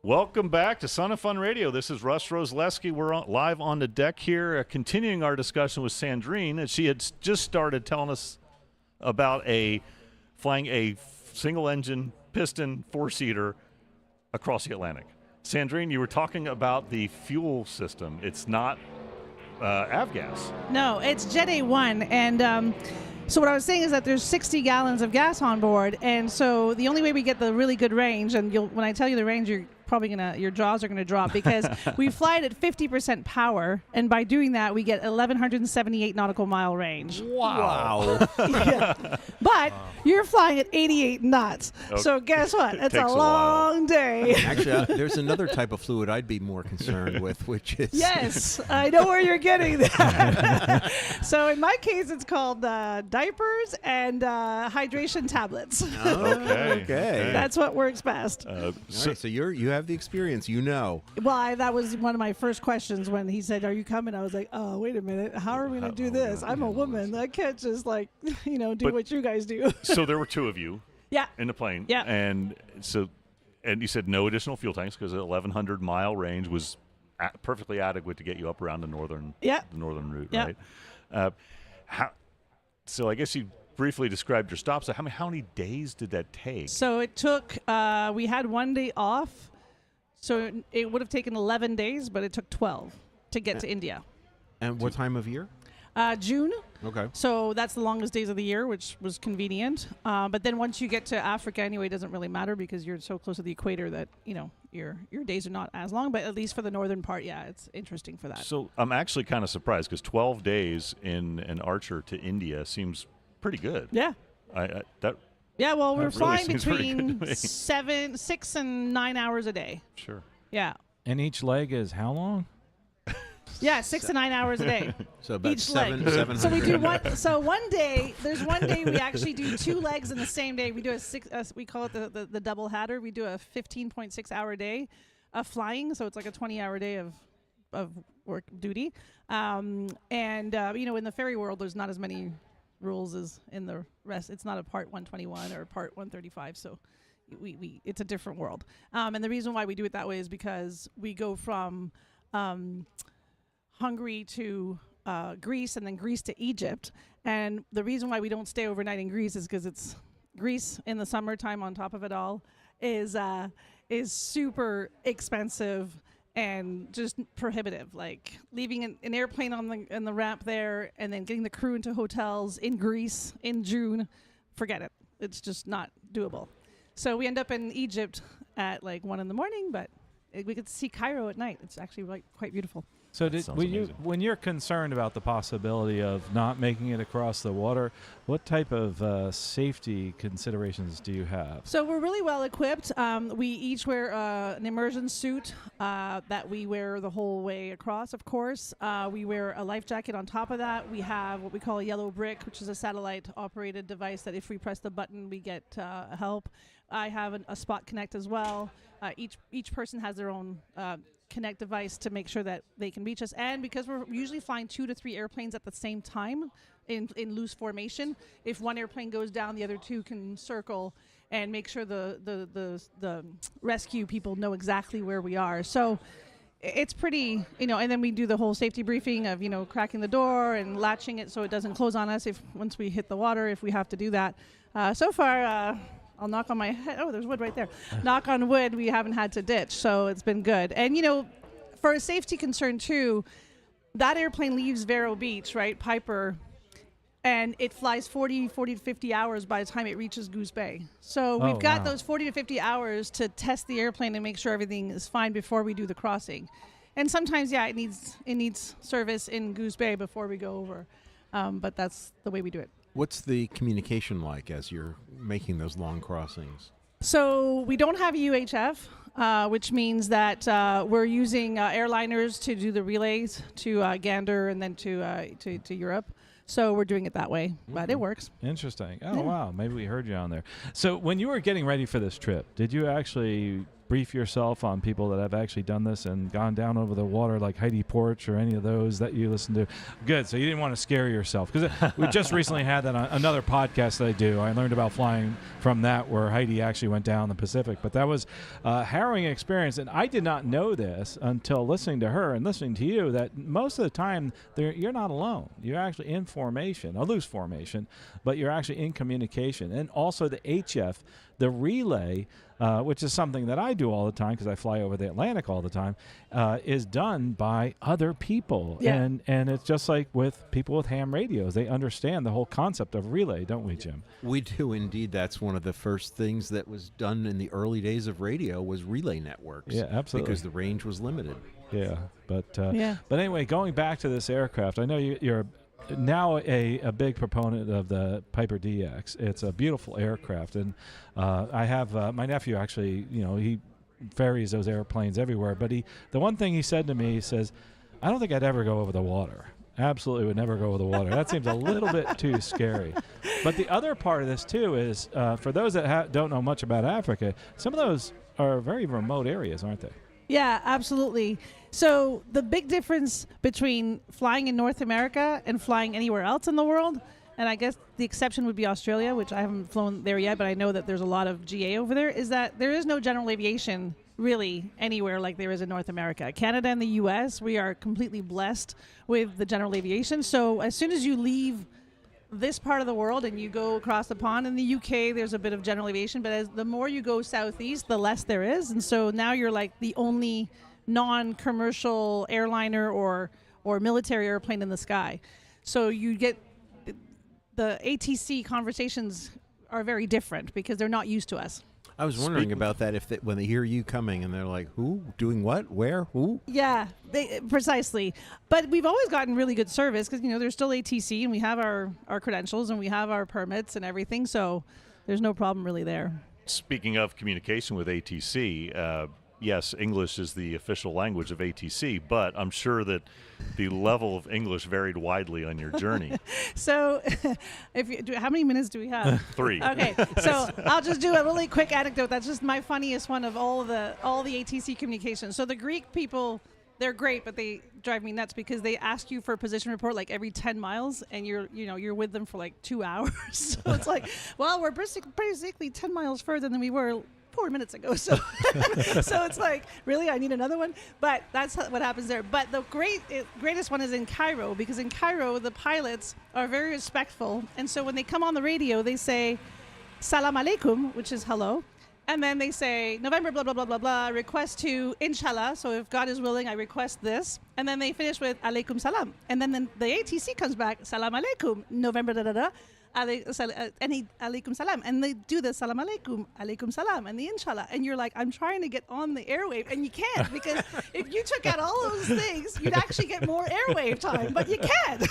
Welcome back to Son of Fun Radio. This is Russ Rosleski. We're live on the deck here, continuing our discussion with Sandrine. And she had just started telling us about flying a single-engine piston four-seater across the Atlantic. Sandrine, you were talking about the fuel system. It's not avgas. No, it's Jet A1. And so what I was saying is that there's 60 gallons of gas on board. And so the only way we get the really good range, and when I tell you the range, you're probably your jaws are gonna drop, because we fly it at 50% power, and by doing that we get 1,178 nautical mile range. Wow. Yeah. But you're flying at 88 knots. Okay. So guess what? It's Takes a a while. long day. Actually, there's another type of fluid I'd be more concerned with, which is... Yes, I know where you're getting that. So in my case, it's called diapers and hydration tablets. Okay. That's what works best. All right, so you have the experience, Well, that was one of my first questions when he said, "Are you coming?" I was like, "Oh, wait a minute. How are we going to do this? I'm a woman. I can't just do what you guys do." So there were two of you Yeah. in the plane. Yeah. And you said no additional fuel tanks because the 1,100-mile range was perfectly adequate to get you up around the northern route, Yeah. right? So I guess you briefly described your stops. So how many days did that take? So it took, we had 1 day off. So it would have taken 11 days, but it took 12 to get to India. And what time of year? June. Okay. So that's the longest days of the year, which was convenient. But then once you get to Africa anyway, it doesn't really matter because you're so close to the equator that, your days are not as long. But at least for the northern part, yeah, it's interesting for that. So I'm actually kind of surprised because 12 days in an Archer to India seems pretty good. Yeah. Yeah, well, we're really flying seems pretty good to between me. 6 and 9 hours a day. Sure. Yeah. And each leg is how long? Yeah, 6 to 9 hours a day. So about Each leg. 700. So we do one. So one day, there's one day we actually do 2 legs in the same day. We do we call it the double hatter. We do a 15.6 hour day of flying. So it's like a 20-hour day of work duty. In the ferry world, there's not as many rules as in the rest. It's not a part 121 or part 135. So we it's a different world. And the reason why we do it that way is because we go from Hungary to Greece, and then Greece to Egypt. And the reason why we don't stay overnight in Greece is because it's Greece in the summertime. On top of it all, is super expensive and just prohibitive. Like leaving an airplane on the ramp there, and then getting the crew into hotels in Greece in June, forget it. It's just not doable. So we end up in Egypt at like 1 a.m, but we could see Cairo at night. It's actually quite beautiful. So Sounds when you're concerned about the possibility of not making it across the water, what type of safety considerations do you have? So we're really well equipped. We each wear an immersion suit that we wear the whole way across, of course. We wear a life jacket on top of that. We have what we call a yellow brick, which is a satellite-operated device that if we press the button, we get help. I have a Spot Connect as well. Each person has their own Connect device to make sure that they can reach us. And because we're usually flying 2 to 3 airplanes at the same time in loose formation, if one airplane goes down, the other 2 can circle and make sure the rescue people know exactly where we are. So it's pretty, and then we do the whole safety briefing of, cracking the door and latching it so it doesn't close on us once we hit the water, if we have to do that. So far, I'll knock on my head. Oh, there's wood right there. Knock on wood, we haven't had to ditch, so it's been good. And, for a safety concern, too, that airplane leaves Vero Beach, right, Piper, and it flies 40 to 50 hours by the time it reaches Goose Bay. So we've got those 40 to 50 hours to test the airplane and make sure everything is fine before we do the crossing. And sometimes, yeah, it needs service in Goose Bay before we go over. But that's the way we do it. What's the communication like as you're making those long crossings? So we don't have UHF, which means that we're using airliners to do the relays to Gander and then to Europe. So we're doing it that way, but it works. Interesting. Oh, wow. Maybe we heard you on there. So when you were getting ready for this trip, did you actually brief yourself on people that have actually done this and gone down over the water, like Heidi Porch or any of those that you listen to? Good. So you didn't want to scare yourself, because we just recently had that on another podcast that I do. I learned about flying from that, where Heidi actually went down the Pacific. But that was a harrowing experience, and I did not know this until listening to her and listening to you, that most of the time you're not alone. You're actually in formation, a loose formation, but you're actually in communication. And also the HF, the relay, which is something that I do all the time because I fly over the Atlantic all the time, is done by other people. Yeah. And it's just like with people with ham radios. They understand the whole concept of relay, don't we, Jim? We do indeed. That's one of the first things that was done in the early days of radio, was relay networks. Yeah, absolutely. Because the range was limited. Yeah. But Yeah. but anyway, going back to this aircraft, I know you're now a big proponent of the Piper DX. It's a beautiful aircraft, and I have my nephew actually, he ferries those airplanes everywhere, but the one thing he said to me, he says, I don't think I'd ever go over the water. Absolutely would never go over the water. That seems a little bit too scary. But the other part of this too is, for those that don't know much about Africa, some of those are very remote areas, aren't they? Yeah, absolutely. So the big difference between flying in North America and flying anywhere else in the world, and I guess the exception would be Australia, which I haven't flown there yet, but I know that there's a lot of GA over there, is that there is no general aviation really anywhere like there is in North America. Canada and the US, we are completely blessed with the general aviation. So as soon as you leave this part of the world and you go across the pond, in the UK there's a bit of general aviation, but as the more you go southeast, the less there is. And so now you're like the only non-commercial airliner or military airplane in the sky. So you get the ATC conversations are very different because they're not used to us. I was wondering about that, when they hear you coming and they're like, who? Doing what? Where? Who? Yeah, precisely. But we've always gotten really good service because, there's still ATC and we have our credentials and we have our permits and everything. So there's no problem really there. Speaking of communication with ATC, yes, English is the official language of ATC, but I'm sure that the level of English varied widely on your journey. So how many minutes do we have? 3. Okay, so I'll just do a really quick anecdote. That's just my funniest one of all the ATC communications. So the Greek people, they're great, but they drive me nuts because they ask you for a position report like every 10 miles, and you're with them for like 2 hours. So it's like, well, we're basically 10 miles further than we were 4 minutes ago. So so it's like, really, I need another one? But that's what happens there. But the greatest one is in Cairo, because in Cairo, the pilots are very respectful. And so when they come on the radio, they say, Salam alaikum, which is hello. And then they say, November, blah, blah, blah, blah, blah, request to Inshallah. So if God is willing, I request this. And then they finish with alaikum salam. And then the ATC comes back, Salam alaikum, November, da, da, da. Alaikum salam, and they do the salam alaikum salam, and the inshallah, and you're like, I'm trying to get on the airwave, and you can't, because if you took out all those things, you'd actually get more airwave time, but you can't.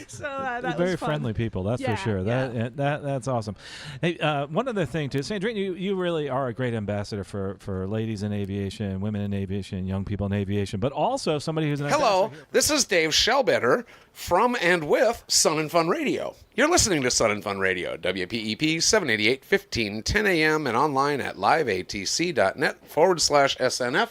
So that very was fun. Friendly people, that's for sure. That's awesome. Hey, one other thing too, Sandrine, you really are a great ambassador for ladies in aviation, women in aviation, young people in aviation, but also somebody who's an Hello, this is Dave Shellbetter from and with Sun and Fun Radio. You're listening to Sun and Fun Radio, WPEP 788, 1510 a.m. and online at liveatc.net/SNF.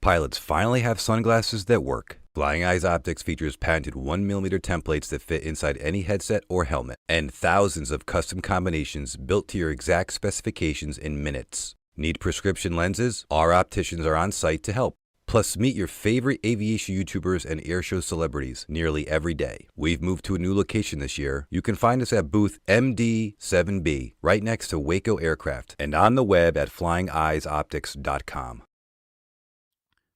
Pilots finally have sunglasses that work. Flying Eyes Optics features patented 1mm templates that fit inside any headset or helmet, and thousands of custom combinations built to your exact specifications in minutes. Need prescription lenses? Our opticians are on site to help. Plus, meet your favorite aviation YouTubers and airshow celebrities nearly every day. We've moved to a new location this year. You can find us at booth MD7B, right next to Waco Aircraft, and on the web at flyingeyesoptics.com.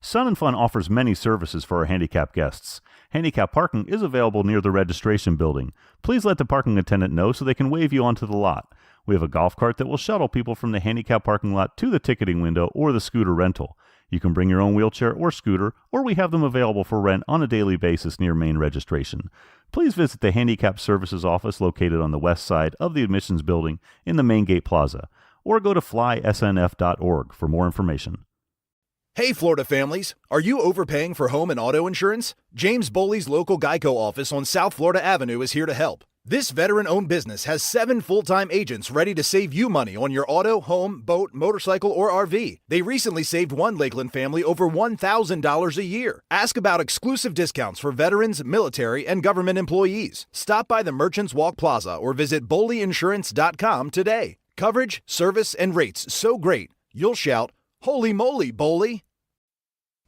Sun and Fun offers many services for our handicapped guests. Handicap parking is available near the registration building. Please let the parking attendant know so they can wave you onto the lot. We have a golf cart that will shuttle people from the handicap parking lot to the ticketing window or the scooter rental. You can bring your own wheelchair or scooter, or we have them available for rent on a daily basis near main registration. Please visit the Handicap Services office located on the west side of the admissions building in the Main Gate Plaza, or go to flysnf.org for more information. Hey, Florida families, are you overpaying for home and auto insurance? James Boley's local Geico office on South Florida Avenue is here to help. This veteran-owned business has 7 full-time agents ready to save you money on your auto, home, boat, motorcycle, or RV. They recently saved one Lakeland family over $1,000 a year. Ask about exclusive discounts for veterans, military, and government employees. Stop by the Merchants Walk Plaza or visit BoleyInsurance.com today. Coverage, service, and rates so great, you'll shout, "Holy moly, Boley!"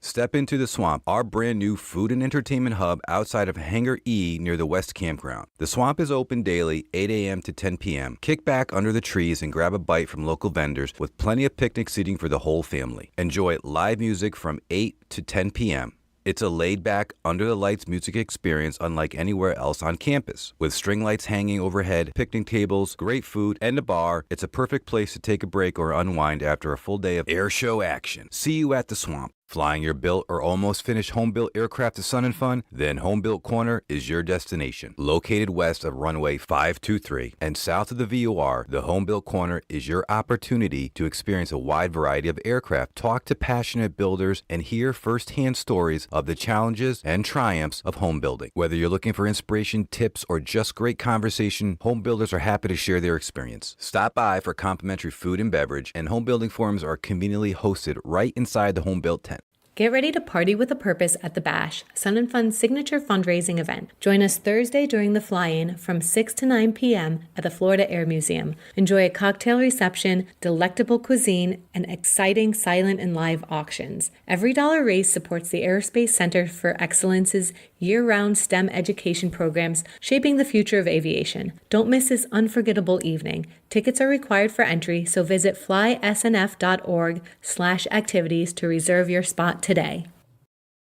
Step into the Swamp, our brand new food and entertainment hub outside of Hangar E near the West Campground. The Swamp is open daily, 8 a.m. to 10 p.m. Kick back under the trees and grab a bite from local vendors with plenty of picnic seating for the whole family. Enjoy live music from 8 to 10 p.m. It's a laid-back, under-the-lights music experience unlike anywhere else on campus. With string lights hanging overhead, picnic tables, great food, and a bar, it's a perfect place to take a break or unwind after a full day of air show action. See you at the Swamp. Flying your built or almost finished home-built aircraft to Sun and Fun? Then Home Built Corner is your destination. Located west of runway 523 and south of the VOR, the Home Built Corner is your opportunity to experience a wide variety of aircraft, talk to passionate builders, and hear firsthand stories of the challenges and triumphs of home building. Whether you're looking for inspiration, tips, or just great conversation, home builders are happy to share their experience. Stop by for complimentary food and beverage, and home building forums are conveniently hosted right inside the Home Built tent. Get ready to party with a purpose at the Bash, Sun and Fun's signature fundraising event. Join us Thursday during the fly-in from 6 to 9 p.m. at the Florida Air Museum. Enjoy a cocktail reception, delectable cuisine, and exciting silent and live auctions. Every dollar raised supports the Aerospace Center for Excellence's year-round STEM education programs shaping the future of aviation. Don't miss this unforgettable evening. Tickets are required for entry, so visit flysnf.org/activities to reserve your spot today.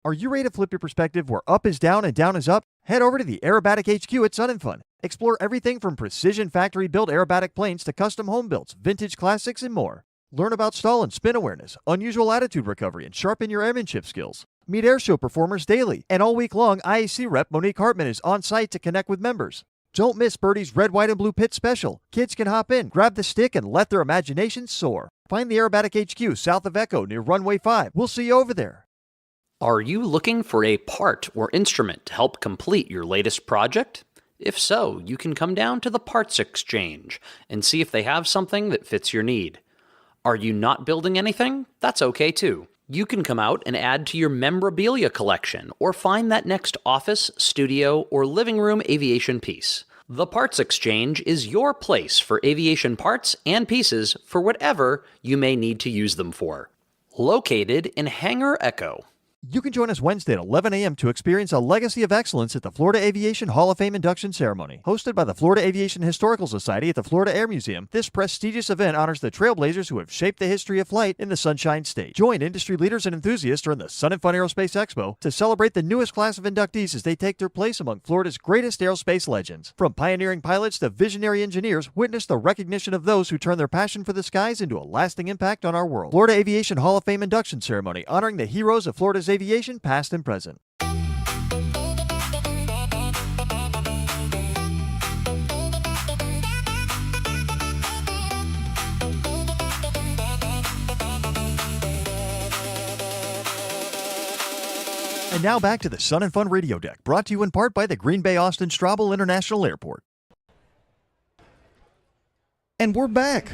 Are you ready to flip your perspective where up is down and down is up? Head over to the Aerobatic HQ at Sun and Fun. Explore everything from precision factory-built aerobatic planes to custom home builds, vintage classics, and more. Learn about stall and spin awareness, unusual attitude recovery, and sharpen your airmanship skills. Meet airshow performers daily, and all week long, IAC rep Monique Hartman is on site to connect with members. Don't miss Birdie's Red, White, and Blue Pit Special. Kids can hop in, grab the stick, and let their imaginations soar. Find the Aerobatic HQ south of Echo near Runway 5. We'll see you over there. Are you looking for a part or instrument to help complete your latest project? If so, you can come down to the Parts Exchange and see if they have something that fits your need. Are you not building anything? That's okay too. You can come out and add to your memorabilia collection or find that next office, studio, or living room aviation piece. The Parts Exchange is your place for aviation parts and pieces for whatever you may need to use them for. Located in Hangar Echo. You can join us Wednesday at 11 a.m. to experience a legacy of excellence at the Florida Aviation Hall of Fame induction ceremony. Hosted by the Florida Aviation Historical Society at the Florida Air Museum, this prestigious event honors the trailblazers who have shaped the history of flight in the Sunshine State. Join industry leaders and enthusiasts during the Sun and Fun Aerospace Expo to celebrate the newest class of inductees as they take their place among Florida's greatest aerospace legends. From pioneering pilots to visionary engineers, witness the recognition of those who turn their passion for the skies into a lasting impact on our world. Florida Aviation Hall of Fame induction ceremony honoring the heroes of Florida's aviation, past and present. And now back to the Sun and Fun Radio Deck, brought to you in part by the Green Bay Austin Straubel International Airport. And we're back.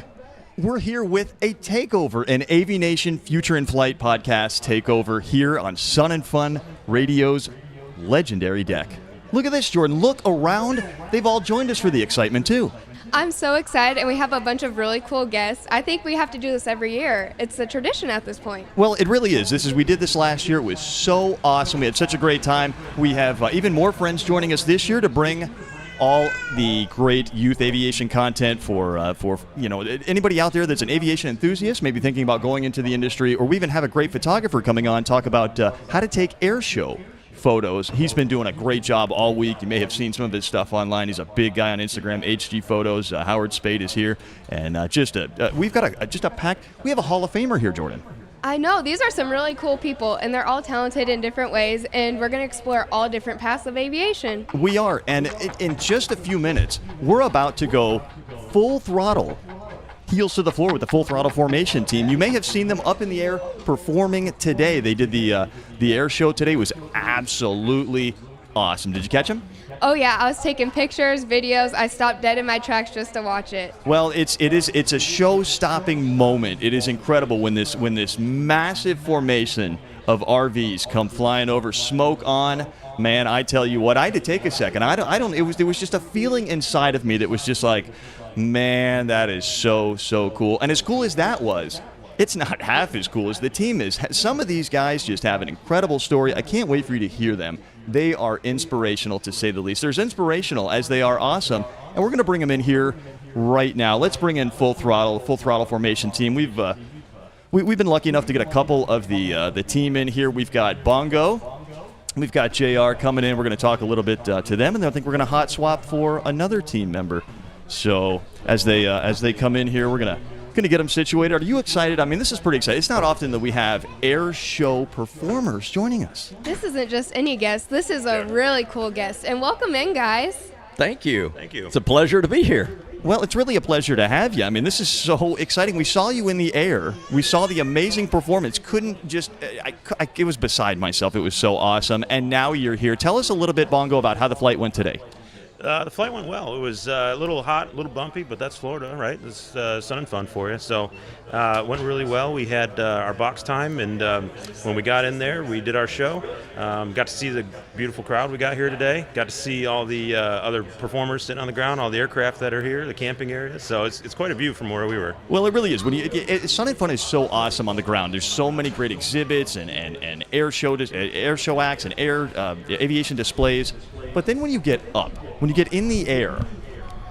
We're here with a takeover, an Aviation Future in Flight podcast takeover here on Sun and Fun Radio's legendary deck. Look at this, Jordan. Look around. They've all joined us for the excitement, too. I'm so excited, and we have a bunch of really cool guests. I think we have to do this every year. It's a tradition at this point. Well, it really is. We did this last year. It was so awesome. We had such a great time. We have even more friends joining us this year to bring all the great youth aviation content for anybody out there that's an aviation enthusiast, maybe thinking about going into the industry, or we even have a great photographer coming on, talk about how to take air show photos. He's been doing a great job all week. You may have seen some of his stuff online. He's a big guy on Instagram, HG Photos. Howard Spade is here, and we've got a packed. We have a Hall of Famer here, Jordan. I know. These are some really cool people, and they're all talented in different ways, and we're going to explore all different paths of aviation. We are, and in just a few minutes, we're about to go full throttle, heels to the floor with the Full Throttle Formation team. You may have seen them up in the air performing today. They did the air show today. It was absolutely awesome. Did you catch them? Oh yeah, I was taking pictures, videos. I stopped dead in my tracks just to watch it. Well, it's a show-stopping moment. It is incredible when this massive formation of RVs come flying over, smoke on. Man, I tell you what, I had to take a second. It was just a feeling inside of me that was just like, man, that is so cool. And as cool as that was, it's not half as cool as the team is. Some of these guys just have an incredible story. I can't wait for you to hear them. They are inspirational, to say the least. They're as inspirational as they are awesome, and we're going to bring them in here right now. Let's bring in full throttle formation team. We've been lucky enough to get a couple of the team in here. We've got Bongo. We've got JR coming in. We're going to talk a little bit to them, and then I think we're going to hot swap for another team member. So as they come in here, we're going to get them situated. Are you excited? I mean, this is pretty exciting. It's not often that we have air show performers joining us. This isn't just any guest. This is a really cool guest. And welcome in, guys. Thank you. It's a pleasure to be here. Well, it's really a pleasure to have you. I mean, this is so exciting. We saw you in the air. We saw the amazing performance. Couldn't just it was beside myself. It was so awesome. And now you're here. Tell us a little bit, Bongo, about how the flight went today. The flight went well. It was a little hot, a little bumpy, but that's Florida, right? It's sun and fun for you. So it went really well. We had our box time, and when we got in there, we did our show. Got to see the beautiful crowd we got here today. Got to see all the other performers sitting on the ground, all the aircraft that are here, the camping area. So it's quite a view from where we were. Well, it really is. Sun and Fun is so awesome on the ground. There's so many great exhibits and air show acts and aviation displays. But then when you get up, when you get in the air,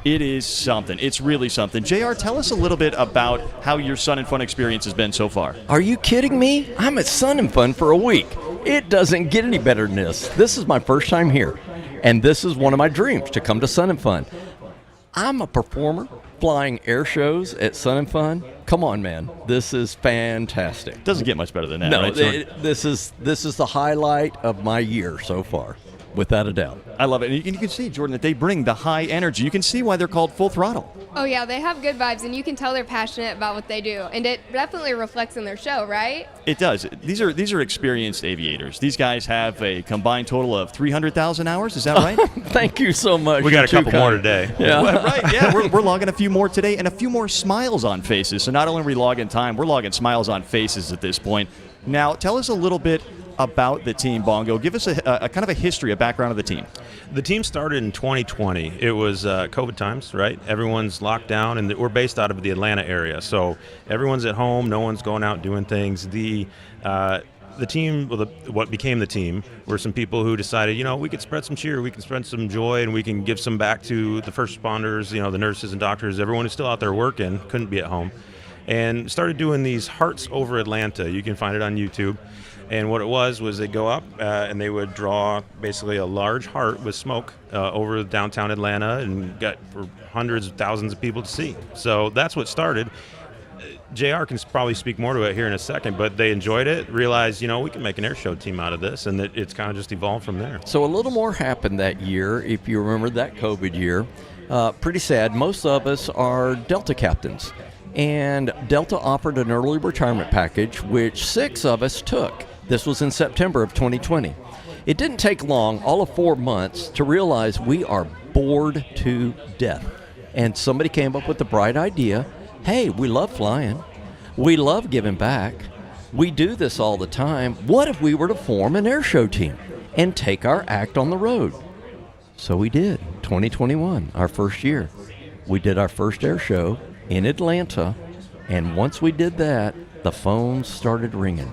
it is something. It's really something. JR, tell us a little bit about how your Sun and Fun experience has been so far. Are you kidding me? I'm at Sun and Fun for a week. It doesn't get any better than this. This is my first time here, and this is one of my dreams, to come to Sun and Fun. I'm a performer flying air shows at Sun and Fun. Come on, man. This is fantastic. Doesn't get much better than that, no, right? This is the highlight of my year so far. Without a doubt. I love it. And you can see, Jordan, that they bring the high energy. You can see why they're called Full Throttle. Oh, yeah, they have good vibes, and you can tell they're passionate about what they do. And it definitely reflects in their show, right? It does. These are experienced aviators. These guys have a combined total of 300,000 hours. Is that right? Thank you so much. We got a couple more today. Yeah. Well, right, yeah. We're logging a few more today and a few more smiles on faces. So not only are we logging time, we're logging smiles on faces at this point. Now, tell us a little bit about the team, Bongo. Give us a kind of a history, a background of the team. The team started in 2020. It was COVID times, right? Everyone's locked down, and we're based out of the Atlanta area. So everyone's at home. No one's going out doing things. The team, what became the team, were some people who decided, we could spread some cheer, we can spread some joy, and we can give some back to the first responders, the nurses and doctors, everyone who's still out there working, couldn't be at home. And started doing these Hearts Over Atlanta. You can find it on YouTube. And what it was they'd go up and they would draw basically a large heart with smoke over downtown Atlanta and got for hundreds of thousands of people to see. So that's what started. JR can probably speak more to it here in a second, but they enjoyed it, realized, we can make an air show team out of this, and it's kind of just evolved from there. So a little more happened that year, if you remember that COVID year. Pretty sad. Most of us are Delta captains, and Delta offered an early retirement package, which 6 of us took. This was in September of 2020. It didn't take long, all of 4 months, to realize we are bored to death. And somebody came up with the bright idea, hey, we love flying. We love giving back. We do this all the time. What if we were to form an air show team and take our act on the road? So we did, 2021, our first year. We did our first air show in Atlanta, and once we did that, the phones started ringing.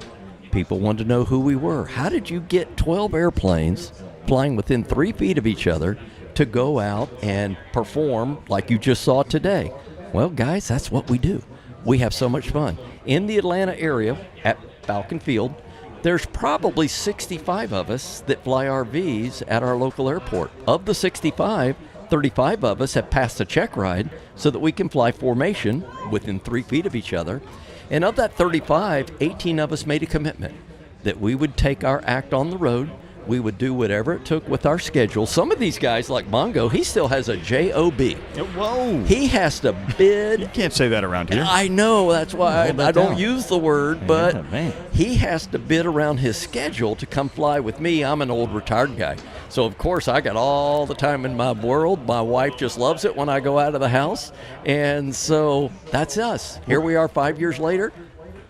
People wanted to know who we were. How did you get 12 airplanes flying within 3 feet of each other to go out and perform like you just saw today? Well, guys, that's what we do. We have so much fun. In the Atlanta area at Falcon Field, there's probably 65 of us that fly RVs at our local airport. Of the 65, 35 of us have passed a check ride so that we can fly formation within 3 feet of each other. And of that 35, 18 of us made a commitment that we would take our act on the road. We would do whatever it took with our schedule. Some of these guys, like Bongo, he still has a J-O-B. Whoa. He has to bid. You can't say that around here. I know. That's why I don't use the word, but man. he has to bid around his schedule to come fly with me. I'm an old retired guy. So, of course, I got all the time in my world. My wife just loves it when I go out of the house. And so that's us. Here we are 5 years later.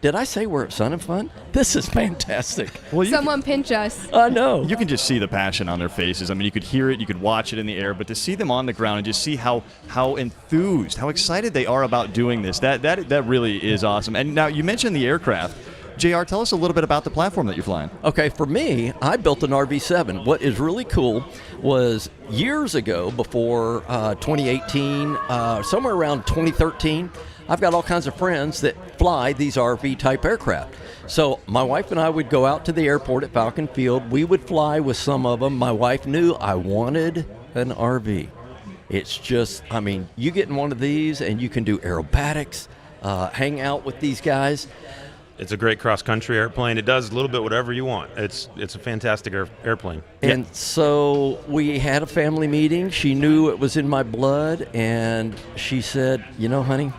Did I say we're at Sun and Fun? This is fantastic. Well, someone pinch us. I know. You can just see the passion on their faces. I mean, you could hear it, you could watch it in the air, but to see them on the ground and just see how enthused, how excited they are about doing this, that really is awesome. And now you mentioned the aircraft. JR, tell us a little bit about the platform that you're flying. Okay, for me, I built an RV-7. What is really cool was years ago, before 2018, somewhere around 2013, I've got all kinds of friends that fly these RV-type aircraft. So my wife and I would go out to the airport at Falcon Field. We would fly with some of them. My wife knew I wanted an RV. It's just, I mean, you get in one of these and you can do aerobatics, hang out with these guys. It's a great cross-country airplane. It does a little bit whatever you want. It's a fantastic airplane. And so we had a family meeting. She knew it was in my blood, and she said, you know, honey,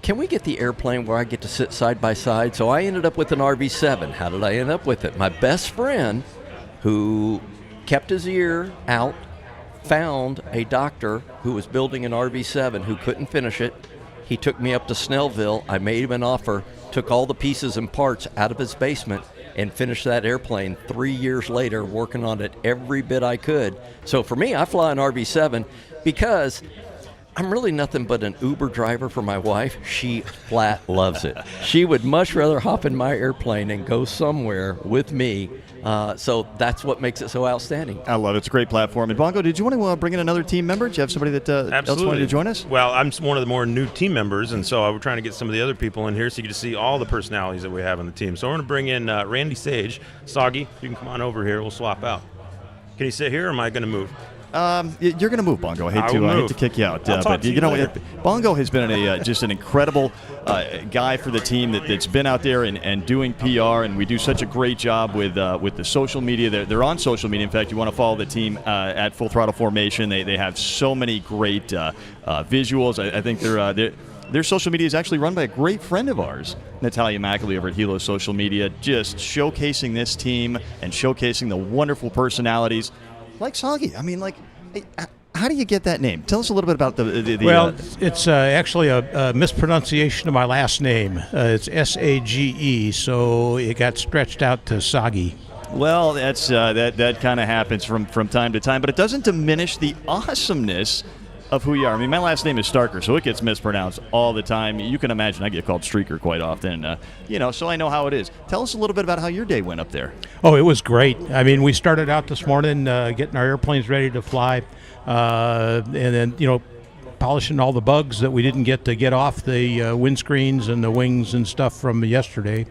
can we get the airplane where I get to sit side by side? So I ended up with an RV-7. How did I end up with it? My best friend, who kept his ear out, found a doctor who was building an RV-7 who couldn't finish it. He took me up to Snellville. I made him an offer, took all the pieces and parts out of his basement, and finished that airplane 3 years later, working on it every bit I could. So for me, I fly an RV-7 because I'm really nothing but an Uber driver for my wife. She flat loves it. She would much rather hop in my airplane and go somewhere with me. So that's what makes it so outstanding. I love it. It's a great platform. And Bongo, did you want to bring in another team member? Do you have somebody that else wanted to join us? Well, I'm one of the more new team members, and so we're trying to get some of the other people in here so you can see all the personalities that we have on the team. So we're going to bring in Randy Sage. Soggy, you can come on over here. We'll swap out. Can you sit here, or am I going to move? You're going to move, Bongo. I hate to kick you out. But you know, Bongo has been just an incredible guy for the team that's been out there and doing PR, and we do such a great job with the social media. They're on social media. In fact, you want to follow the team at Full Throttle Formation. They have so many great visuals. I think their social media is actually run by a great friend of ours, Natalia Mackley over at Hilo Social Media, just showcasing this team and showcasing the wonderful personalities. Like Soggy. I mean, how do you get that name? Tell us a little bit about the Well, it's actually a mispronunciation of my last name. It's S-A-G-E, so it got stretched out to Soggy. Well, that's that kind of happens from time to time, but it doesn't diminish the awesomeness of who you are. I mean, my last name is Starker, so it gets mispronounced all the time. You can imagine I get called Streaker quite often, so I know how it is. Tell us a little bit about how your day went up there. Oh, it was great. I mean, we started out this morning getting our airplanes ready to fly, and then, polishing all the bugs that we didn't get off the windscreens and the wings and stuff from yesterday.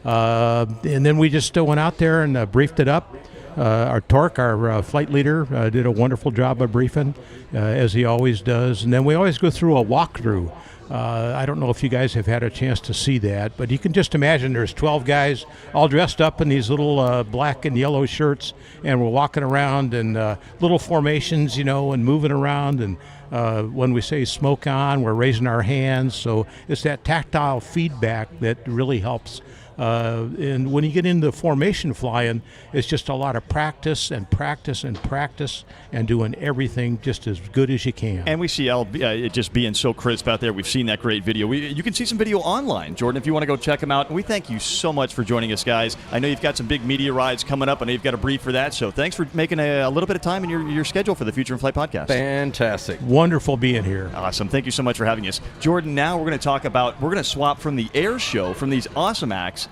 And then we just went out there and briefed it up. Our Torque, our flight leader, did a wonderful job of briefing, as he always does. And then we always go through a walkthrough. I don't know if you guys have had a chance to see that, but you can just imagine there's 12 guys all dressed up in these little black and yellow shirts, and we're walking around in little formations, and moving around. And when we say smoke on, we're raising our hands. So it's that tactile feedback that really helps. And when you get into formation flying, it's just a lot of practice and practice and practice and doing everything just as good as you can. And we see it just being so crisp out there. We've seen that great video. You can see some video online, Jordan, if you want to go check them out. And we thank you so much for joining us, guys. I know you've got some big media rides coming up. I know you've got a brief for that. So thanks for making a little bit of time in your schedule for the Future in Flight podcast. Fantastic. Wonderful being here. Awesome. Thank you so much for having us. Jordan, now we're going to swap from the air show, from these awesome acts,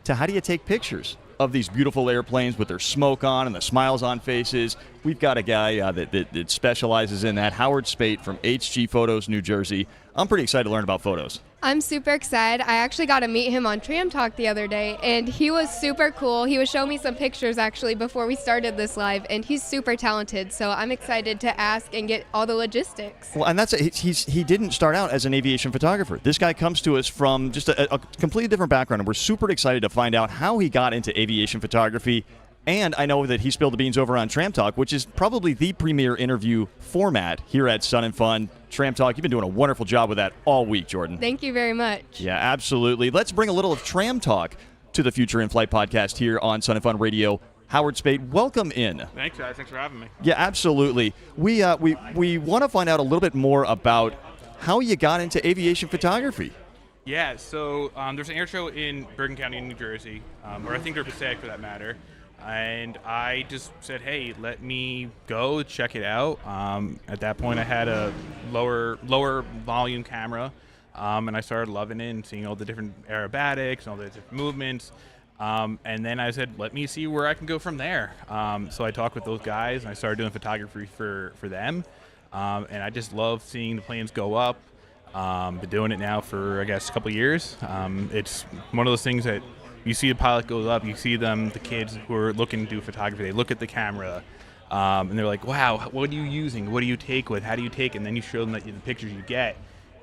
to how do you take pictures of these beautiful airplanes with their smoke on and the smiles on faces. We've got a guy that specializes in that, Howard Spate from HG Photos, New Jersey. I'm pretty excited to learn about photos. I'm super excited. I actually got to meet him on Tram Talk the other day, and he was super cool. He was showing me some pictures actually before we started this live, and he's super talented. So I'm excited to ask and get all the logistics. Well, and he didn't start out as an aviation photographer. This guy comes to us from just a completely different background, and we're super excited to find out how he got into aviation photography. And I know that he spilled the beans over on Tram Talk, which is probably the premier interview format here at Sun and Fun. Tram Talk, you've been doing a wonderful job with that all week, Jordan. Thank you very much. Yeah, absolutely. Let's bring a little of Tram Talk to the Future in Flight podcast here on Sun and Fun Radio Howard Spade, welcome in. Thanks, guys. Thanks for having me. Yeah, absolutely. We want to find out a little bit more about how you got into aviation photography. Yeah, so there's an air show in Bergen County, New Jersey, or I think they're Passaic for that matter. And I just said, hey, let me go check it out. At that point, I had a lower volume camera, and I started loving it and seeing all the different aerobatics and all the different movements. And then I said, let me see where I can go from there. So I talked with those guys, and I started doing photography for them. And I just love seeing the planes go up. Been doing it now for, I guess, a couple of years. It's one of those things that you see the pilot goes up, you see them, the kids who are looking to do photography, they look at the camera, and they're like, wow, what are you using? What do you take with? How do you take it? And then you show them the pictures you get.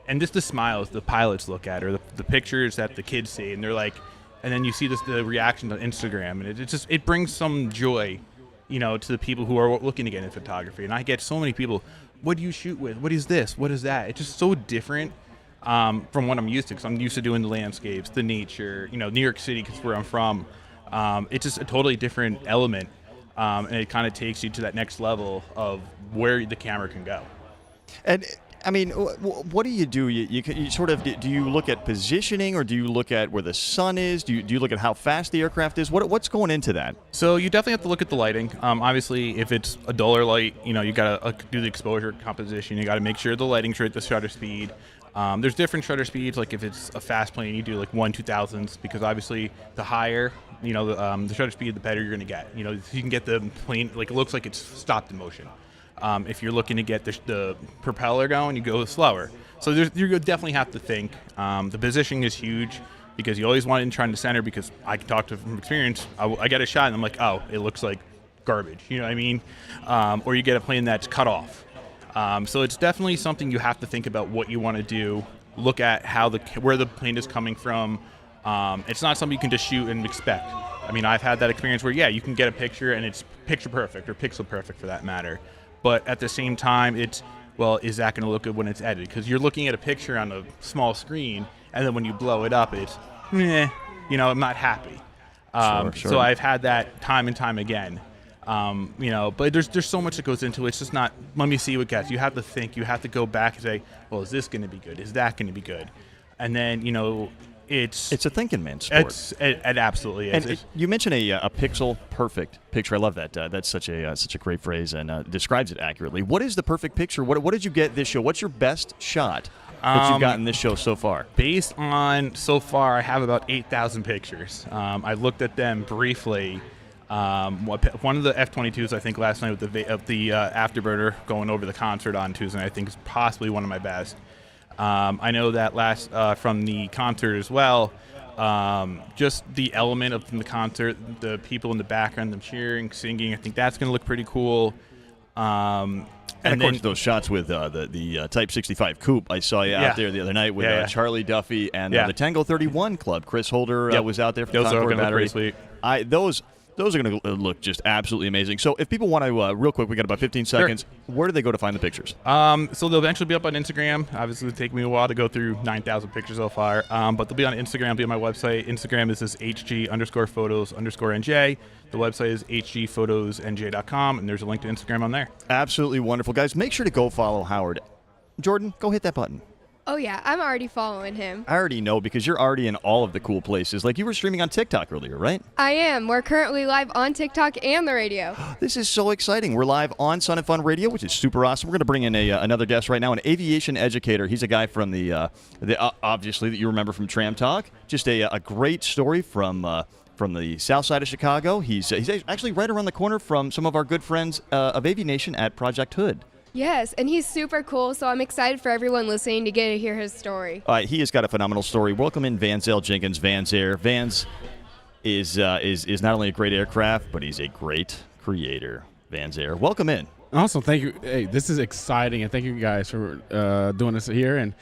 And just the smiles the pilots look at, or the pictures that the kids see, and they're like, and then you see the reaction on Instagram, and it brings some joy, to the people who are looking to get into photography. And I get so many people, what do you shoot with? What is this? What is that? It's just so different from what I'm used to, because I'm used to doing the landscapes, the nature, New York City, because where I'm from. It's just a totally different element, and it kind of takes you to that next level of where the camera can go. And I mean, what do you do? You sort of, do you look at positioning, or do you look at where the sun is? Do you look at how fast the aircraft is? What's going into that? So you definitely have to look at the lighting. Obviously, if it's a duller light, you got to do the exposure composition. You got to make sure the lighting's right, the shutter speed. There's different shutter speeds. Like if it's a fast plane, you do like 1/2000, because obviously the higher, the shutter speed, the better you're going to get. You can get the plane, like it looks like it's stopped in motion. If you're looking to get the propeller going, you go slower. So you definitely have to think. The positioning is huge, because you always want it in trying to center, because I can talk from experience. I get a shot and I'm like, oh, it looks like garbage. You know what I mean? Or you get a plane that's cut off. So it's definitely something you have to think about what you want to do. Look at where the plane is coming from. It's not something you can just shoot and expect. I mean, I've had that experience where, you can get a picture and it's picture perfect, or pixel perfect for that matter. But at the same time, is that going to look good when it's edited? Because you're looking at a picture on a small screen, and then when you blow it up, it's, I'm not happy. Sure. So I've had that time and time again. But there's so much that goes into it. It's just not, let me see what gets. You have to think. You have to go back and say, well, is this going to be good? Is that going to be good? And then, it's a thinking man's sport. It absolutely is. And you mentioned a pixel perfect picture. I love that. That's such a great phrase, and describes it accurately. What is the perfect picture? What did you get this show? What's your best shot that you've gotten this show so far? Based on so far, I have about 8,000 pictures. I looked at them briefly. One of the F-22s, I think, last night with the Afterburner going over the concert on Tuesday, I think is possibly one of my best. I know that last from the concert as well, just the element of the concert, the people in the background, them cheering, singing, I think that's going to look pretty cool. And of course, those shots with the Type 65 coupe, I saw you out there the other night with Charlie Duffy and the Tango 31 Club. Chris Holder was out there for the Concord Battery. Those are sweet. Those are going to look just absolutely amazing. So if people want to, real quick, we got about 15 seconds, where do they go to find the pictures? So they'll eventually be up on Instagram. Obviously, it'll take me a while to go through 9,000 pictures so far. But they'll be on Instagram, be on my website. Instagram is this HG_photos_NJ. The website is hgphotosnj.com, and there's a link to Instagram on there. Absolutely wonderful. Guys, make sure to go follow Howard. Jordan, go hit that button. Oh, yeah, I'm already following him. I already know, because you're already in all of the cool places. Like you were streaming on TikTok earlier, right? I am. We're currently live on TikTok and the radio. This is so exciting. We're live on Sun and Fun Radio, which is super awesome. We're going to bring in another guest right now, an aviation educator. He's a guy from the obviously, that you remember from Tram Talk. Just a great story from the south side of Chicago. He's actually right around the corner from some of our good friends of Aviation at Project Hood. Yes, and he's super cool, so I'm excited for everyone listening to get to hear his story. He has got a phenomenal story. Welcome in Vanzell Jenkins, Vans Air. Vans is not only a great aircraft, but he's a great creator. Vans Air, welcome in. Awesome, thank you. Hey, this is exciting, and thank you guys for doing this here. And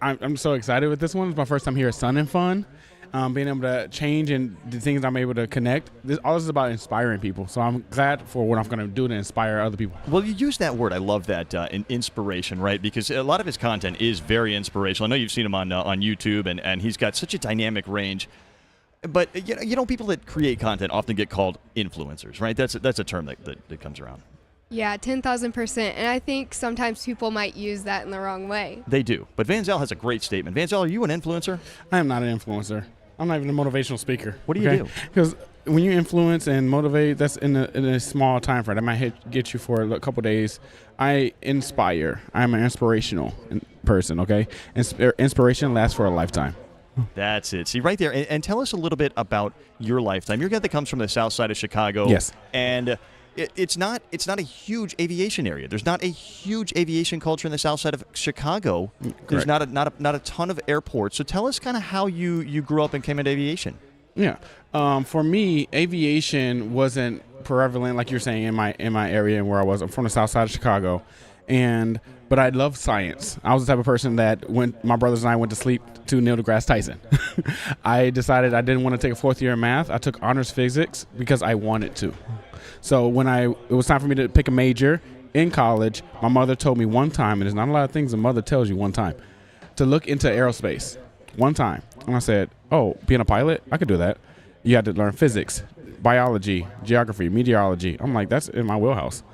I'm so excited with this one. It's my first time here at Sun and Fun. Being able to change and the things I'm able to connect. All this is about inspiring people. So I'm glad for what I'm going to do to inspire other people. Well, you use that word. I love that, inspiration, right? Because a lot of his content is very inspirational. I know you've seen him on YouTube, and he's got such a dynamic range. But people that create content often get called influencers, right? That's a term that comes around. Yeah, 10,000%. And I think sometimes people might use that in the wrong way. They do. But Van Zel has a great statement. Van Zel, are you an influencer? I am not an influencer. I'm not even a motivational speaker. What do you do? Because when you influence and motivate, that's in a small time frame. That might get you for a couple days. I inspire. I'm an inspirational person, okay? Inspiration lasts for a lifetime. That's it. See, right there. And tell us a little bit about your lifetime. You're a guy that comes from the south side of Chicago. Yes. And it's not a huge aviation area. There's not a huge aviation culture in the south side of Chicago. There's not a ton of airports. So tell us kind of how you grew up and came into aviation. Yeah. For me, aviation wasn't prevalent, like you're saying, in my area and where I was. I'm from the south side of Chicago. But I love science. I was the type of person that when my brothers and I went to sleep to Neil deGrasse Tyson. I decided I didn't want to take a fourth year in math. I took honors physics because I wanted to. So when it was time for me to pick a major in college, my mother told me one time, and there's not a lot of things a mother tells you one time, to look into aerospace one time. And I said, oh, being a pilot, I could do that. You had to learn physics, biology, geography, meteorology. I'm like, that's in my wheelhouse.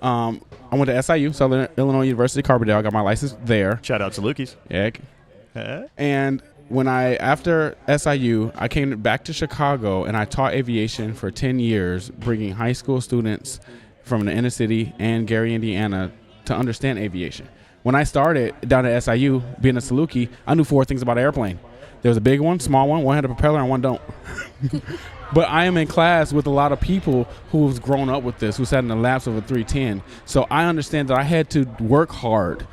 I went to SIU, Southern Illinois University, Carbondale. I got my license there. Shout out to Lukey's. Yeah. And after SIU, I came back to Chicago and I taught aviation for 10 years, bringing high school students from the inner city and Gary, Indiana, to understand aviation. When I started down at SIU, being a Saluki, I knew 4 things about an airplane. There was a big one, small one had a propeller, and one don't. But I am in class with a lot of people who've grown up with this, who sat in the laps of a 310. So I understand that I had to work hard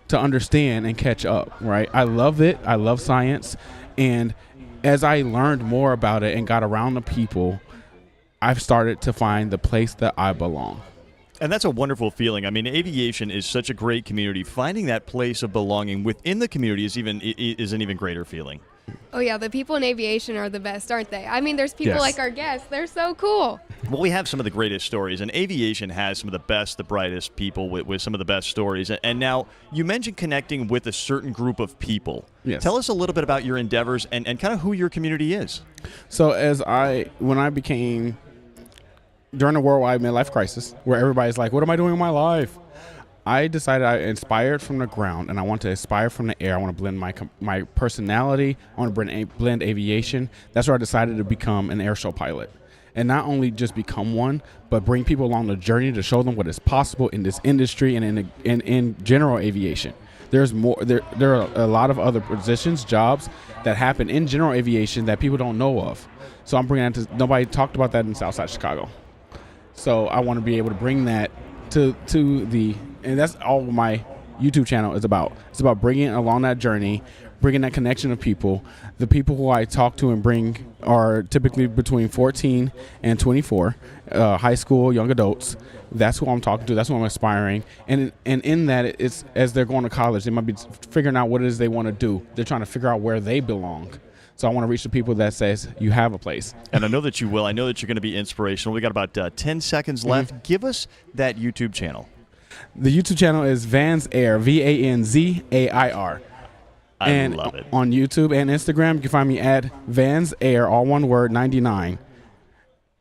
to understand and catch up, right? I love it. I love science. And as I learned more about it and got around the people, I've started to find the place that I belong. And that's a wonderful feeling. I mean, aviation is such a great community. Finding that place of belonging within the community is an even greater feeling. Oh, yeah. The people in aviation are the best, aren't they? I mean, there's people like our guests. They're so cool. Well, we have some of the greatest stories, and aviation has some of the best, the brightest people with some of the best stories. And now, you mentioned connecting with a certain group of people. Yes. Tell us a little bit about your endeavors and kind of who your community is. So when I became, during the worldwide midlife crisis, where everybody's like, what am I doing in my life? I decided I inspired from the ground, and I want to inspire from the air. I want to blend my personality. I want to blend aviation. That's where I decided to become an airshow pilot. And not only just become one, but bring people along the journey to show them what is possible in this industry and in general aviation. There's more. There are a lot of other positions, jobs that happen in general aviation that people don't know of. So I'm bringing that to, nobody talked about that in Southside Chicago. So I want to be able to bring that to the, and that's all my YouTube channel is about. It's about bringing along that journey, bringing that connection of people. The people who I talk to and bring are typically between 14 and 24, high school, young adults. That's who I'm talking to. That's who I'm inspiring. And in that, it's as they're going to college, they might be figuring out what it is they want to do. They're trying to figure out where they belong. So I want to reach the people that says you have a place. And I know that you will. I know that you're going to be inspirational. We got about 10 seconds left. Mm-hmm. Give us that YouTube channel. The YouTube channel is Van's Air, VANZAIR. I love it. On YouTube and Instagram, you can find me at Van's Air, all one word, 99.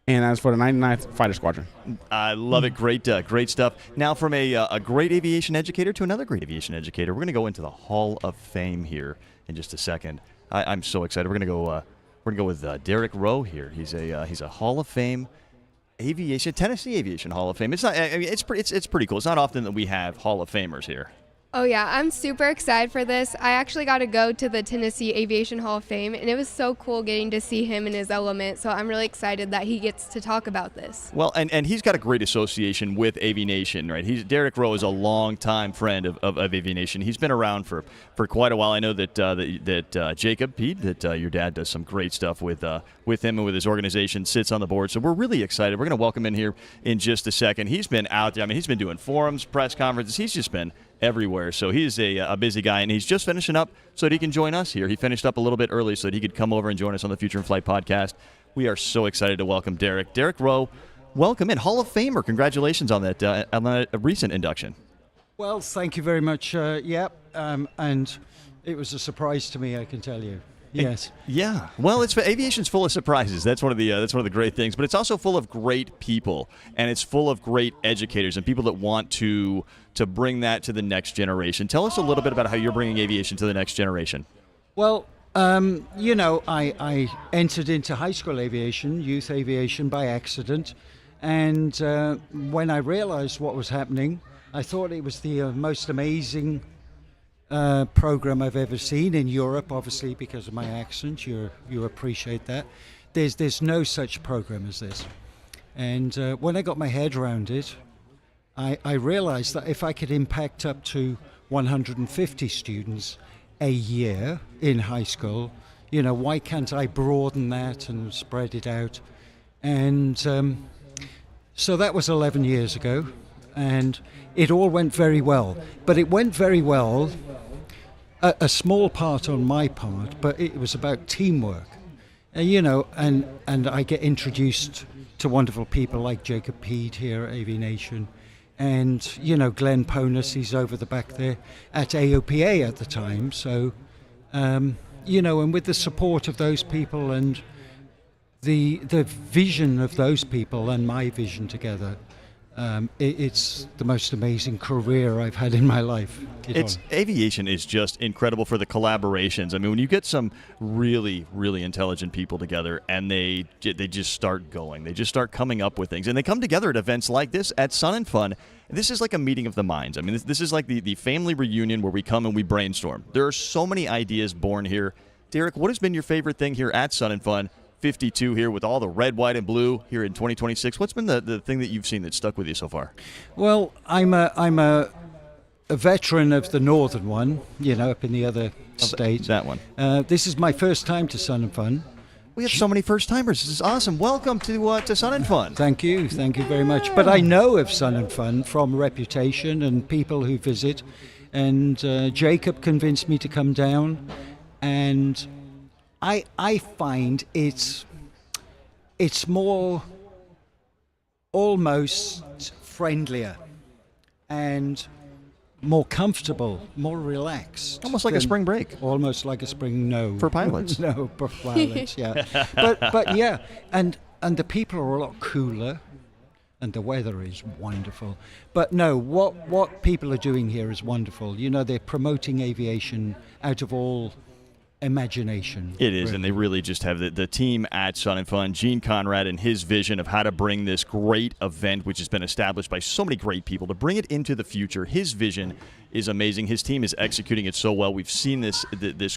And that's for the 99th Fighter Squadron. I love it. Great stuff. Now, from a great aviation educator to another great aviation educator, we're going to go into the Hall of Fame here in just a second. I'm so excited. We're going to go with Derek Rowe here. He's a Hall of Fame aviation, Tennessee Aviation Hall of Fame. It's not. I mean, it's pretty cool. It's not often that we have Hall of Famers here. Oh, yeah. I'm super excited for this. I actually got to go to the Tennessee Aviation Hall of Fame, and it was so cool getting to see him in his element. So I'm really excited that he gets to talk about this. Well, and he's got a great association with Aviation, right? Derek Rowe is a longtime friend of Aviation. He's been around for quite a while. I know that Jacob Pete, that your dad does some great stuff with him and with his organization, sits on the board. So we're really excited. We're going to welcome him in here in just a second. He's been out there. I mean, he's been doing forums, press conferences. He's just been everywhere. So he's a busy guy, and he's just finishing up so that he can join us here. He finished up a little bit early so that he could come over and join us on the Future in Flight podcast. We are so excited to welcome Derek. Derek Rowe, welcome in. Hall of Famer. Congratulations on that recent induction. Well, thank you very much. And it was a surprise to me, I can tell you. Yes. Yeah. Well, aviation's full of surprises. That's one of the great things. But it's also full of great people, and it's full of great educators and people that want to bring that to the next generation. Tell us a little bit about how you're bringing aviation to the next generation. Well, I entered into high school aviation, youth aviation, by accident. And when I realized what was happening, I thought it was the most amazing program I've ever seen in Europe, obviously because of my accent. You appreciate that. There's no such program as this. And when I got my head around it, I realized that if I could impact up to 150 students a year in high school, why can't I broaden that and spread it out? And so that was 11 years ago, and it all went very well. But it went very well, a small part on my part, but it was about teamwork. And I get introduced to wonderful people like Jacob Peed here at AV Nation, and Glenn Ponus, he's over the back there at AOPA at the time. So and with the support of those people and the vision of those people and my vision together, it's the most amazing career I've had in my life. Aviation is just incredible for the collaborations. I mean, when you get some really, really intelligent people together and they just start going, they just start coming up with things, and they come together at events like this at Sun and Fun. This is like a meeting of the minds. I mean, this is like the family reunion where we come and we brainstorm. There are so many ideas born here. Derek, what has been your favorite thing here at Sun and Fun 52 here with all the red, white, and blue here in 2026? What's been the thing that you've seen that stuck with you so far? Well, I'm a veteran of the northern one, up in the other state. That one. This is my first time to Sun and Fun. We have so many first-timers. This is awesome. Welcome to Sun and Fun. Thank you very much. But I know of Sun and Fun from reputation and people who visit, and Jacob convinced me to come down, and I find it's more almost friendlier and more comfortable, more relaxed. Almost like a spring break. Almost like a spring, no. For pilots. No, for pilots, yeah. But yeah, and the people are a lot cooler, and the weather is wonderful. But no, what people are doing here is wonderful. They're promoting aviation out of all imagination. It is, and they really just have the team at Sun and Fun, Gene Conrad and his vision of how to bring this great event, which has been established by so many great people, to bring it into the future. His vision is amazing. His team is executing it so well. We've seen this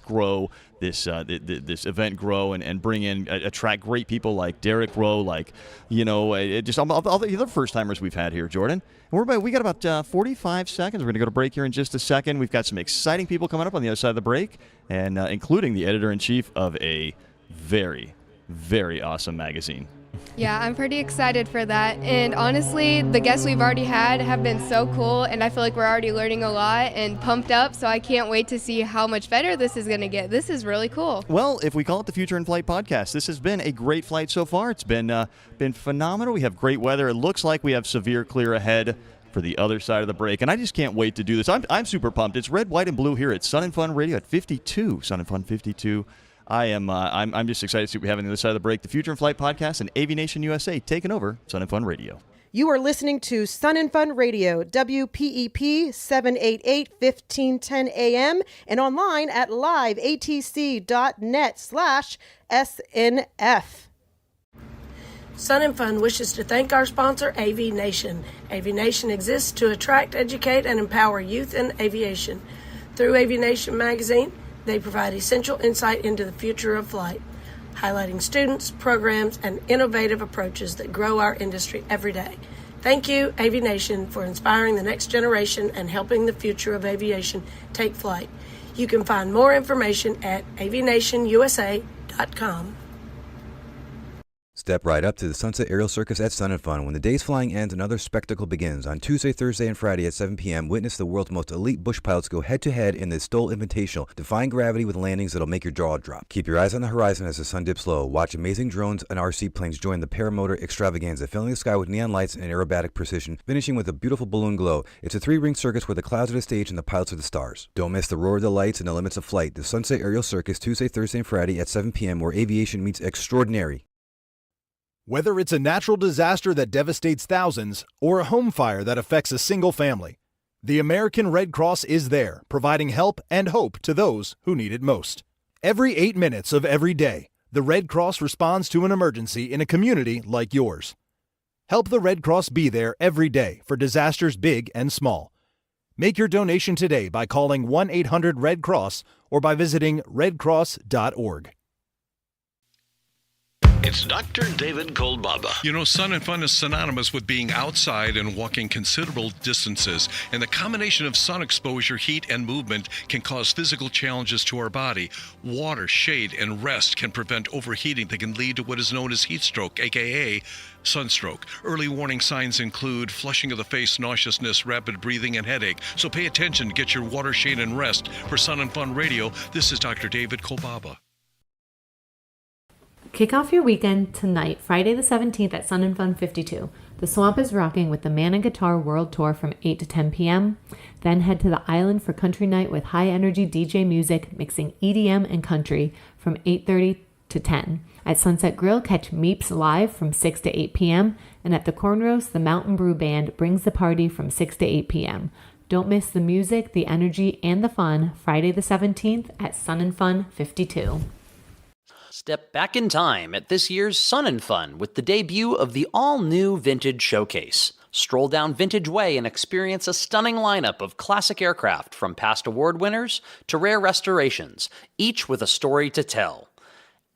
grow, this event grow, and bring in, attract great people like Derek Rowe, like just all the other first timers we've had here, Jordan. And we got about 45 seconds. We're going to go to break here in just a second. We've got some exciting people coming up on the other side of the break, and including the editor-in-chief of a very, very awesome magazine. Yeah, I'm pretty excited for that. And honestly, the guests we've already had have been so cool, and I feel like we're already learning a lot and pumped up, so I can't wait to see how much better this is going to get. This is really cool. Well, if we call it the Future in Flight podcast, this has been a great flight so far. It's been phenomenal. We have great weather. It looks like we have severe clear ahead for the other side of the break, and I just can't wait to do this. I'm super pumped. It's red, white, and blue here at Sun and Fun Radio at 52. Sun and Fun 52. I'm just excited to see what we have on the other side of the break. The Future in Flight podcast and AV Nation USA taking over Sun and Fun Radio. You are listening to Sun and Fun Radio, WPEP 788 1510 AM, and online at liveatc.net/SNF. Sun and Fun wishes to thank our sponsor, AV Nation. AV Nation exists to attract, educate, and empower youth in aviation. Through AV Nation magazine, they provide essential insight into the future of flight, highlighting students, programs, and innovative approaches that grow our industry every day. Thank you, AV Nation, for inspiring the next generation and helping the future of aviation take flight. You can find more information at avnationusa.com. Step right up to the Sunset Aerial Circus at Sun and Fun. When the day's flying ends, another spectacle begins. On Tuesday, Thursday, and Friday at 7 p.m., witness the world's most elite bush pilots go head-to-head in the Stoll Invitational, defying gravity with landings that'll make your jaw drop. Keep your eyes on the horizon as the sun dips low. Watch amazing drones and RC planes join the paramotor extravaganza, filling the sky with neon lights and aerobatic precision, finishing with a beautiful balloon glow. It's a 3-ring circus where the clouds are the stage and the pilots are the stars. Don't miss the roar of the lights and the limits of flight. The Sunset Aerial Circus, Tuesday, Thursday, and Friday at 7 p.m., where aviation meets extraordinary. Whether it's a natural disaster that devastates thousands or a home fire that affects a single family, the American Red Cross is there, providing help and hope to those who need it most. Every 8 minutes of every day, the Red Cross responds to an emergency in a community like yours. Help the Red Cross be there every day for disasters big and small. Make your donation today by calling 1-800-RED-CROSS or by visiting redcross.org. It's Dr. David Kolbaba. You know, Sun and Fun is synonymous with being outside and walking considerable distances, and the combination of sun exposure, heat, and movement can cause physical challenges to our body. Water, shade, and rest can prevent overheating that can lead to what is known as heat stroke, aka sunstroke. Early warning signs include flushing of the face, nauseousness, rapid breathing, and headache. So pay attention, get your water, shade, and rest. For Sun and Fun Radio, this is Dr. David Kolbaba. Kick off your weekend tonight, Friday the 17th at Sun and Fun 52. The Swamp is rocking with the Man and Guitar World Tour from 8 to 10 p.m. Then head to the island for country night with high-energy DJ music mixing EDM and country from 8:30 to 10. At Sunset Grill, catch Meeps live from 6 to 8 p.m. And at the Corn Roast, the Mountain Brew Band brings the party from 6 to 8 p.m. Don't miss the music, the energy, and the fun Friday the 17th at Sun and Fun 52. Step back in time at this year's Sun and Fun with the debut of the all-new Vintage Showcase. Stroll down Vintage Way and experience a stunning lineup of classic aircraft from past award winners to rare restorations, each with a story to tell.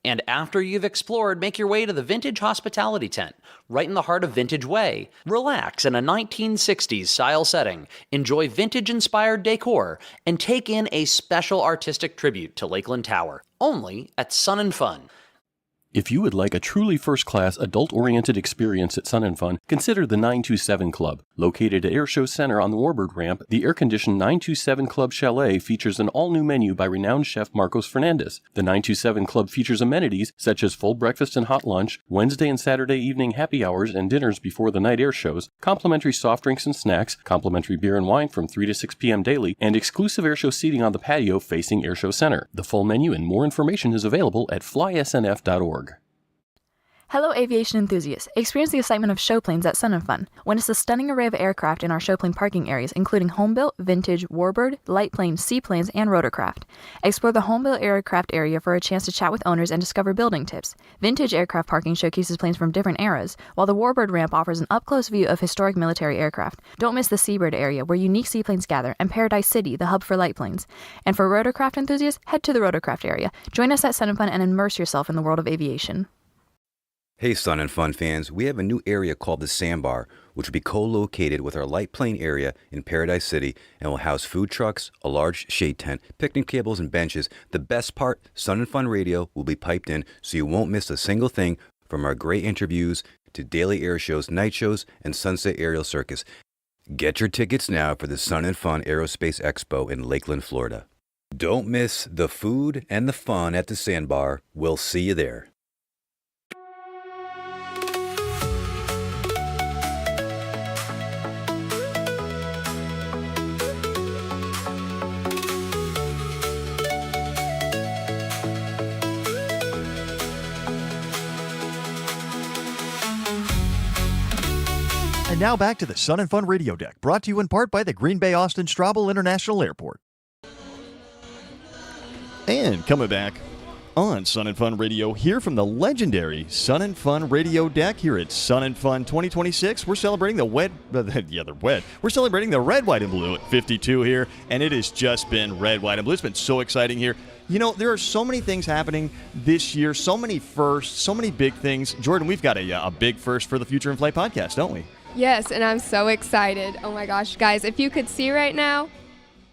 And after you've explored, make your way to the Vintage Hospitality Tent, right in the heart of Vintage Way. Relax in a 1960s style setting, enjoy vintage-inspired decor, and take in a special artistic tribute to Lakeland Tower, only at Sun and Fun. If you would like a truly first-class, adult-oriented experience at Sun and Fun, consider the 927 Club. Located at Airshow Center on the Warbird Ramp, the air-conditioned 927 Club Chalet features an all-new menu by renowned chef Marcos Fernandez. The 927 Club features amenities such as full breakfast and hot lunch, Wednesday and Saturday evening happy hours and dinners before the night air shows, complimentary soft drinks and snacks, complimentary beer and wine from 3 to 6 p.m. daily, and exclusive airshow seating on the patio facing Airshow Center. The full menu and more information is available at flysnf.org. Hello aviation enthusiasts. Experience the excitement of showplanes at Sun and Fun. Witness the stunning array of aircraft in our showplane parking areas, including home-built, vintage, warbird, light planes, seaplanes, and rotorcraft. Explore the home-built aircraft area for a chance to chat with owners and discover building tips. Vintage aircraft parking showcases planes from different eras, while the warbird ramp offers an up-close view of historic military aircraft. Don't miss the seabird area, where unique seaplanes gather, and Paradise City, the hub for light planes. And for rotorcraft enthusiasts, head to the rotorcraft area. Join us at Sun and Fun and immerse yourself in the world of aviation. Hey Sun and Fun fans, we have a new area called the Sandbar, which will be co-located with our light plane area in Paradise City and will house food trucks, a large shade tent, picnic tables, and benches. The best part, Sun and Fun Radio will be piped in so you won't miss a single thing from our great interviews to daily air shows, night shows, and Sunset Aerial Circus. Get your tickets now for the Sun and Fun Aerospace Expo in Lakeland, Florida. Don't miss the food and the fun at the Sandbar. We'll see you there. And now back to the Sun and Fun Radio Deck, brought to you in part by the Green Bay Austin Straubel International Airport. And coming back on Sun and Fun Radio, here from the legendary Sun and Fun Radio Deck here at Sun and Fun 2026. We're celebrating We're celebrating the red, white, and blue at 52 here, and it has just been red, white, and blue. It's been so exciting here. You know, there are so many things happening this year, so many firsts, so many big things. Jordan, we've got a big first for the Future in Flight podcast, don't we? Yes, and I'm so excited. Oh my gosh, guys, if you could see right now,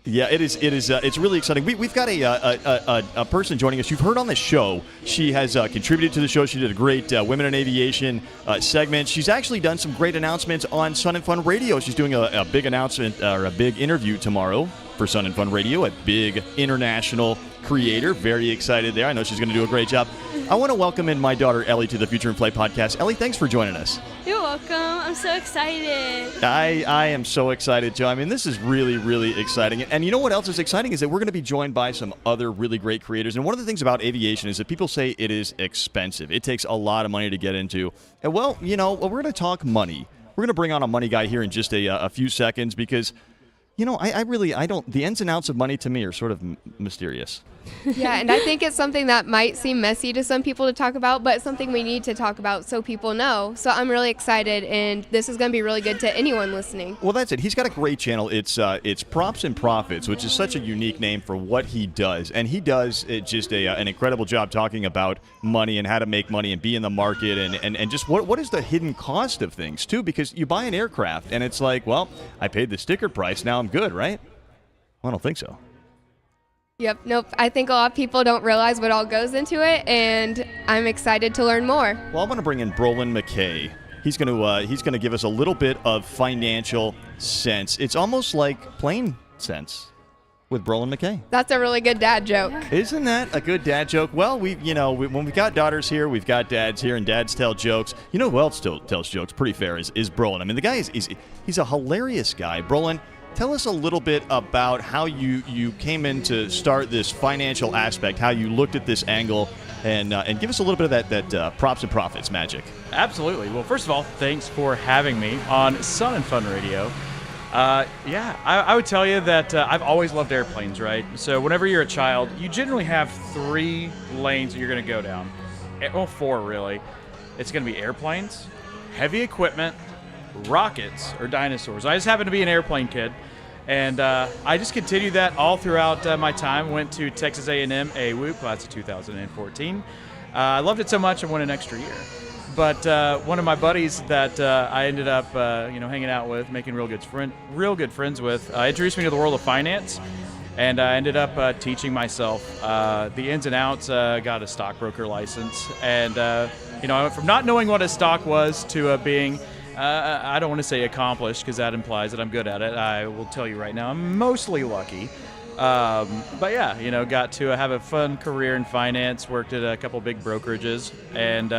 Yeah, it is. It's really exciting. We've got a person joining us. You've heard on the show. She has contributed to the show. She did a great Women in Aviation segment. She's actually done some great announcements on Sun and Fun Radio. She's doing a big announcement or a big interview tomorrow for Sun and Fun Radio, a big international creator. Very excited there. I know she's going to do a great job. I want to welcome in my daughter, Ellie, to the Future in Flight podcast. Ellie, thanks for joining us. You're welcome. I'm so excited. I am so excited, Joe. I mean, this is really, really exciting. And you know what else is exciting is that we're going to be joined by some other really great creators. And one of the things about aviation is that people say it is expensive. It takes a lot of money to get into. And, well, you know, we're going to talk money. We're going to bring on a money guy here in just a few seconds because, you know, I don't, the ins and outs of money to me are sort of mysterious. Yeah, and I think it's something that might seem messy to some people to talk about, but something we need to talk about so people know. So I'm really excited, and this is going to be really good to anyone listening. Well, that's it. He's got a great channel. It's Props and Profits, which is such a unique name for what he does. And he does just an incredible job talking about money and how to make money and be in the market and just what is the hidden cost of things, too, because you buy an aircraft, and it's like, well, I paid the sticker price. Now I'm good, right? Well, I don't think so. Yep, nope. I think a lot of people don't realize what all goes into it, and I'm excited to learn more. Well, I'm going to bring in Brolin McKay. He's going to give us a little bit of financial sense. It's almost like plane sense with Brolin McKay. That's a really good dad joke. Isn't that a good dad joke? Well, when we've got daughters here, we've got dads here, and dads tell jokes. You know who else still tells jokes pretty fair is Brolin. I mean, the guy he's a hilarious guy. Brolin, tell us a little bit about how you came in to start this financial aspect, how you looked at this angle, and give us a little bit of that Props and Profits magic. Absolutely. Well, first of all, thanks for having me on Sun and Fun Radio. I would tell you that I've always loved airplanes, right? So whenever you're a child, you generally have 3 lanes that you're going to go down. Well, 4 really. It's going to be airplanes, heavy equipment, rockets, or dinosaurs. I just happen to be an airplane kid, and I just continued that all throughout my time. Went to Texas A&M, AWOOP, class of 2014. I loved it so much I went an extra year. But one of my buddies that I ended up hanging out with, making real good friends with, introduced me to the world of finance, and I ended up teaching myself the ins and outs. Got a stockbroker license, and I went from not knowing what a stock was to being I don't want to say accomplished because that implies that I'm good at it. I will tell you right now, I'm mostly lucky. But yeah, got to have a fun career in finance, worked at a couple big brokerages, and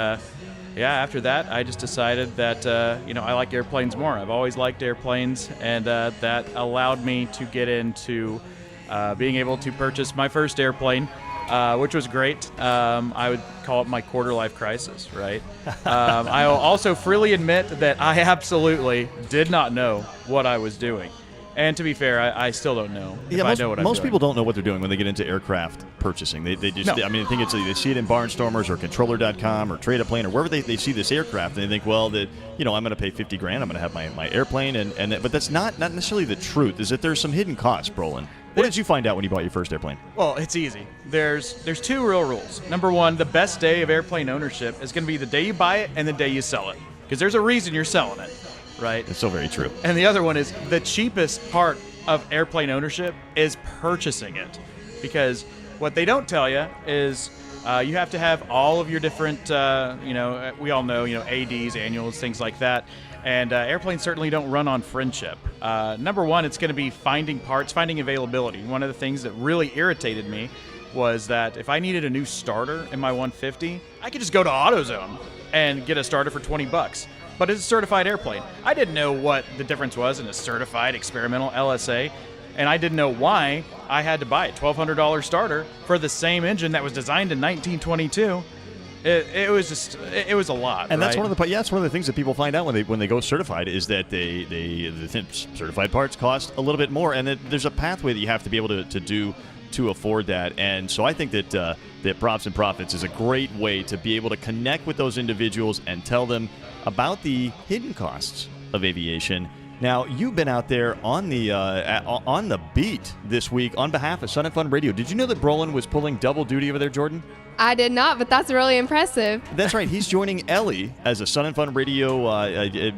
after that, I just decided that, I like airplanes more. I've always liked airplanes, and that allowed me to get into being able to purchase my first airplane, which was great. I would call it my quarter-life crisis, right? I will also freely admit that I absolutely did not know what I was doing. And to be fair, I still don't know if I know what I'm doing. Most people don't know what they're doing when they get into aircraft purchasing. They just, no. I mean, I think they see it in Barnstormers or Controller.com or Trade a Plane or wherever they see this aircraft, and they think, well, that I'm going to pay $50,000, I'm going to have my airplane, but that's not necessarily the truth. Is that there's some hidden costs, Brolin. What did you find out when you bought your first airplane? Well, it's easy. There's 2 real rules. Number 1, the best day of airplane ownership is going to be the day you buy it and the day you sell it, because there's a reason you're selling it, right? It's so very true. And the other one is the cheapest part of airplane ownership is purchasing it, because what they don't tell you is you have to have all of your different, we all know, ADs, annuals, things like that. And airplanes certainly don't run on friendship. Number 1, it's going to be finding parts, finding availability. One of the things that really irritated me was that if I needed a new starter in my 150, I could just go to AutoZone and get a starter for $20. But it's a certified airplane. I didn't know what the difference was in a certified experimental LSA, and I didn't know why I had to buy a $1,200 starter for the same engine that was designed in 1922. It was a lot, and right? that's one of the things that people find out when they go certified is that the certified parts cost a little bit more, and that there's a pathway that you have to be able to do to afford that. And so I think that Props and Profits is a great way to be able to connect with those individuals and tell them about the hidden costs of aviation Now, you've been out there on the beat this week on behalf of Sun and Fun Radio. Did you know that Brolin was pulling double duty over there, Jordan? I did not, but that's really impressive. That's right. He's joining Ellie as a Sun and Fun Radio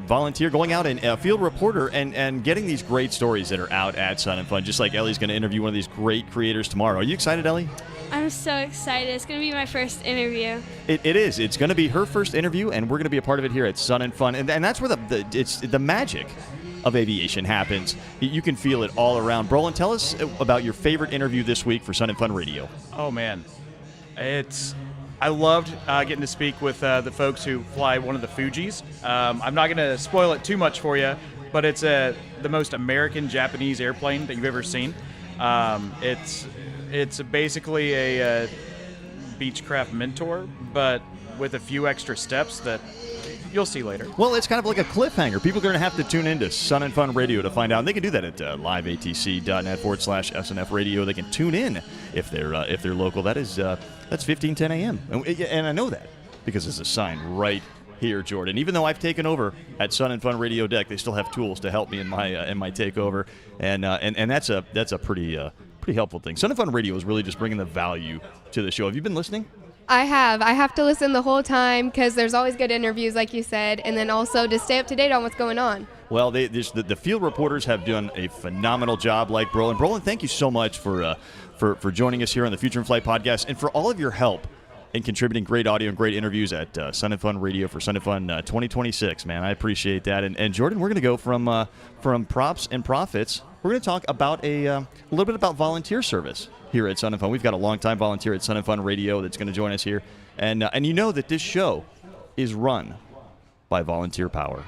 volunteer, going out and field reporter and getting these great stories that are out at Sun and Fun, just like Ellie's going to interview one of these great creators tomorrow. Are you excited, Ellie? I'm so excited. It's going to be my first interview. It is. It's going to be her first interview, and we're going to be a part of it here at Sun and Fun. And that's where the magic of aviation happens. You can feel it all around. Brolin, tell us about your favorite interview this week for Sun and Fun Radio. Oh, man. I loved getting to speak with the folks who fly one of the Fujis. I'm not going to spoil it too much for you, but it's the most American-Japanese airplane that you've ever seen. It's basically a Beechcraft Mentor, but with a few extra steps that you'll see later. Well, it's kind of like a cliffhanger. People are going to have to tune into Sun and Fun Radio to find out. And they can do that at liveatc.net/SNF radio. They can tune in if they're local. That's 15:10 a.m. And I know that because there's a sign right here, Jordan. Even though I've taken over at Sun and Fun Radio Deck, they still have tools to help me in my takeover, and that's a pretty helpful thing. Sun and Fun Radio is really just bringing the value to the show. Have you been listening? I have to listen the whole time because there's always good interviews, like you said, and then also to stay up to date on what's going on. Well, the field reporters have done a phenomenal job, like Brolin. Brolin, thank you so much for joining us here on the Future in Flight podcast and for all of your help in contributing great audio and great interviews at Sun and Fun Radio for Sun and Fun 2026, man. I appreciate that. And Jordan, we're going to go from props and profits. We're going to talk about a little bit about volunteer service here at Sun and Fun. We've got a longtime volunteer at Sun and Fun Radio that's going to join us here. And you know that this show is run by volunteer power.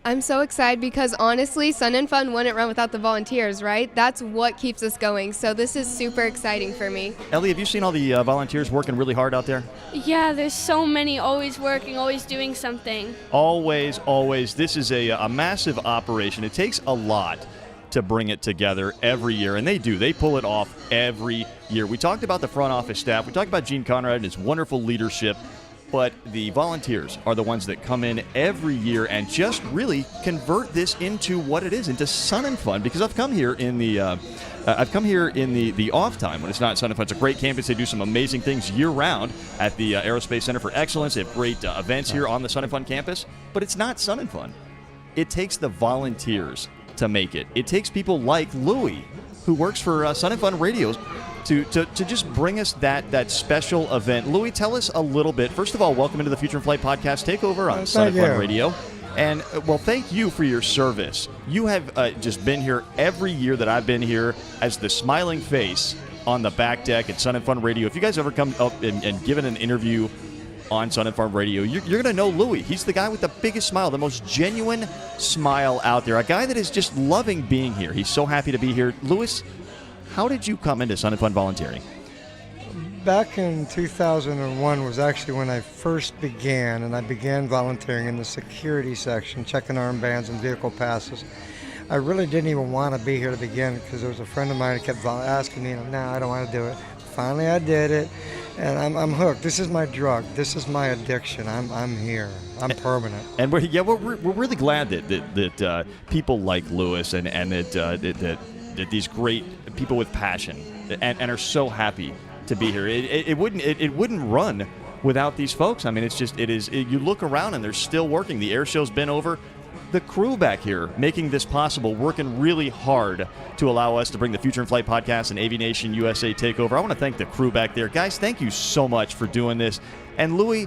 I'm so excited because honestly, Sun and Fun wouldn't run without the volunteers, right? That's what keeps us going. So this is super exciting for me. Ellie, have you seen all the volunteers working really hard out there? Yeah, there's so many always working, always doing something. Always. This is a massive operation. It takes a lot to bring it together every year, and they do. They pull it off every year. We talked about the front office staff. We talked about Gene Conrad and his wonderful leadership, but the volunteers are the ones that come in every year and just really convert this into what it is, into Sun and Fun. Because I've come here in the off time when it's not Sun and Fun. It's a great campus. They do some amazing things year round at the Aerospace Center for Excellence. They have great events here on the Sun and Fun campus, but it's not Sun and Fun. It takes the volunteers to make it. It takes people like Louie, who works for Sun and Fun Radio, to just bring us that special event. Louie, tell us a little bit. First of all, welcome into the Future in Flight podcast takeover on Sun and Fun Radio. And, well, thank you for your service. You have just been here every year that I've been here as the smiling face on the back deck at Sun and Fun Radio. If you guys ever come up and given an interview on Sun and Fun Radio, you're going to know Louie. He's the guy with the biggest smile, the most genuine smile out there, a guy that is just loving being here. He's so happy to be here. Louis, how did you come into Sun and Fun volunteering? Back in 2001 was actually when I first began, and I began volunteering in the security section, checking armbands and vehicle passes. I really didn't even want to be here to begin because there was a friend of mine who kept asking me, no, I don't want to do it. Finally, I did it. And I'm hooked. This is my drug. This is my addiction. I'm here. I'm permanent. And we're really glad that people like Louis and that these great people with passion and are so happy to be here. It wouldn't run without these folks. I mean, you look around and they're still working. The air show's been over. The crew back here making this possible, working really hard to allow us to bring the Future in Flight podcast and Aviation USA takeover. I want to thank the crew back there. Guys, thank you so much for doing this. And Louie,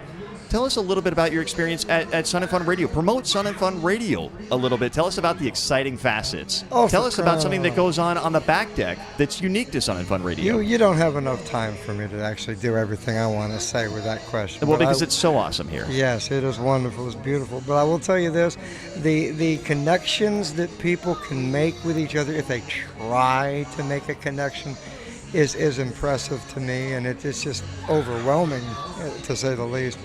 tell us a little bit about your experience at Sun and Fun Radio. Promote Sun and Fun Radio a little bit. Tell us about the exciting facets. Tell us about something that goes on the back deck that's unique to Sun and Fun Radio. You don't have enough time for me to actually do everything I want to say with that question. Well, because it's so awesome here. Yes, it is wonderful. It's beautiful. But I will tell you this, the connections that people can make with each other if they try to make a connection is impressive to me, and it's just overwhelming, to say the least.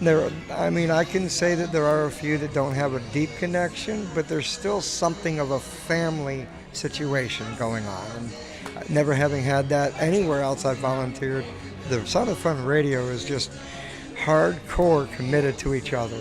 I can say that there are a few that don't have a deep connection, but there's still something of a family situation going on. And never having had that anywhere else I've volunteered, the Sun and Fun Radio is just hardcore committed to each other.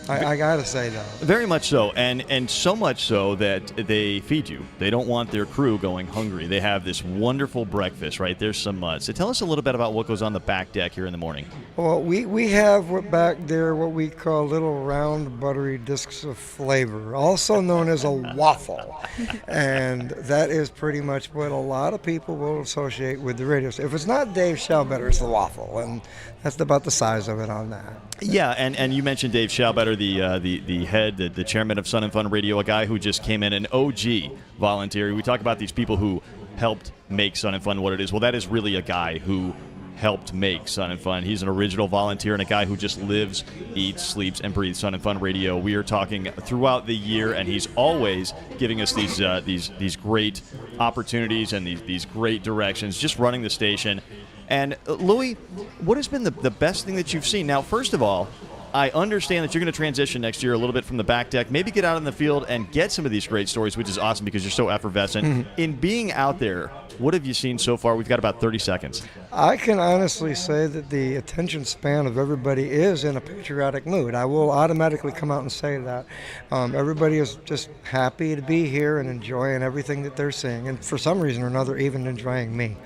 I gotta say that. Very much so, and so much so that they feed you. They don't want their crew going hungry. They have this wonderful breakfast, right? There's some so tell us a little bit about what goes on the back deck here in the morning. Well, we have back there what we call little round buttery discs of flavor, also known as a waffle. And that is pretty much what a lot of people will associate with the radio. If it's not Dave Schallbetter, it's the waffle, and that's about the size of it on that. Yeah, and you mentioned Dave Schallbetter, the head, the chairman of Sun and Fun Radio, a guy who just came in, an OG volunteer. We talk about these people who helped make Sun and Fun what it is. Well, that is really a guy who helped make Sun and Fun. He's an original volunteer and a guy who just lives, eats, sleeps, and breathes Sun and Fun Radio. We are talking throughout the year, and he's always giving us these great opportunities and these great directions, just running the station. And Louis, what has been the best thing that you've seen? Now, first of all, I understand that you're going to transition next year a little bit from the back deck, maybe get out in the field and get some of these great stories, which is awesome because you're so effervescent. Mm-hmm. In being out there, what have you seen so far? We've got about 30 seconds. I can honestly say that the attention span of everybody is in a patriotic mood. I will automatically come out and say that. Everybody is just happy to be here and enjoying everything that they're seeing, and for some reason or another, even enjoying me.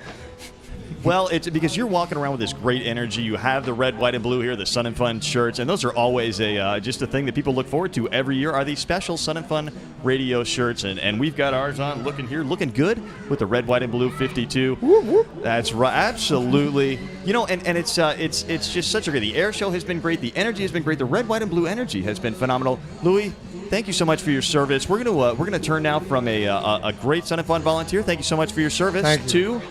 Well, it's because you're walking around with this great energy. You have the red, white, and blue here, the Sun and Fun shirts, and those are always just a thing that people look forward to every year. Are these special Sun and Fun radio shirts? And we've got ours on, looking good with the red, white, and blue 52. Whoop, whoop. That's right, absolutely. You know, and it's just such a great. The air show has been great. The energy has been great. The red, white, and blue energy has been phenomenal. Louis, thank you so much for your service. We're gonna turn now from a great Sun and Fun volunteer. Thank you so much for your service to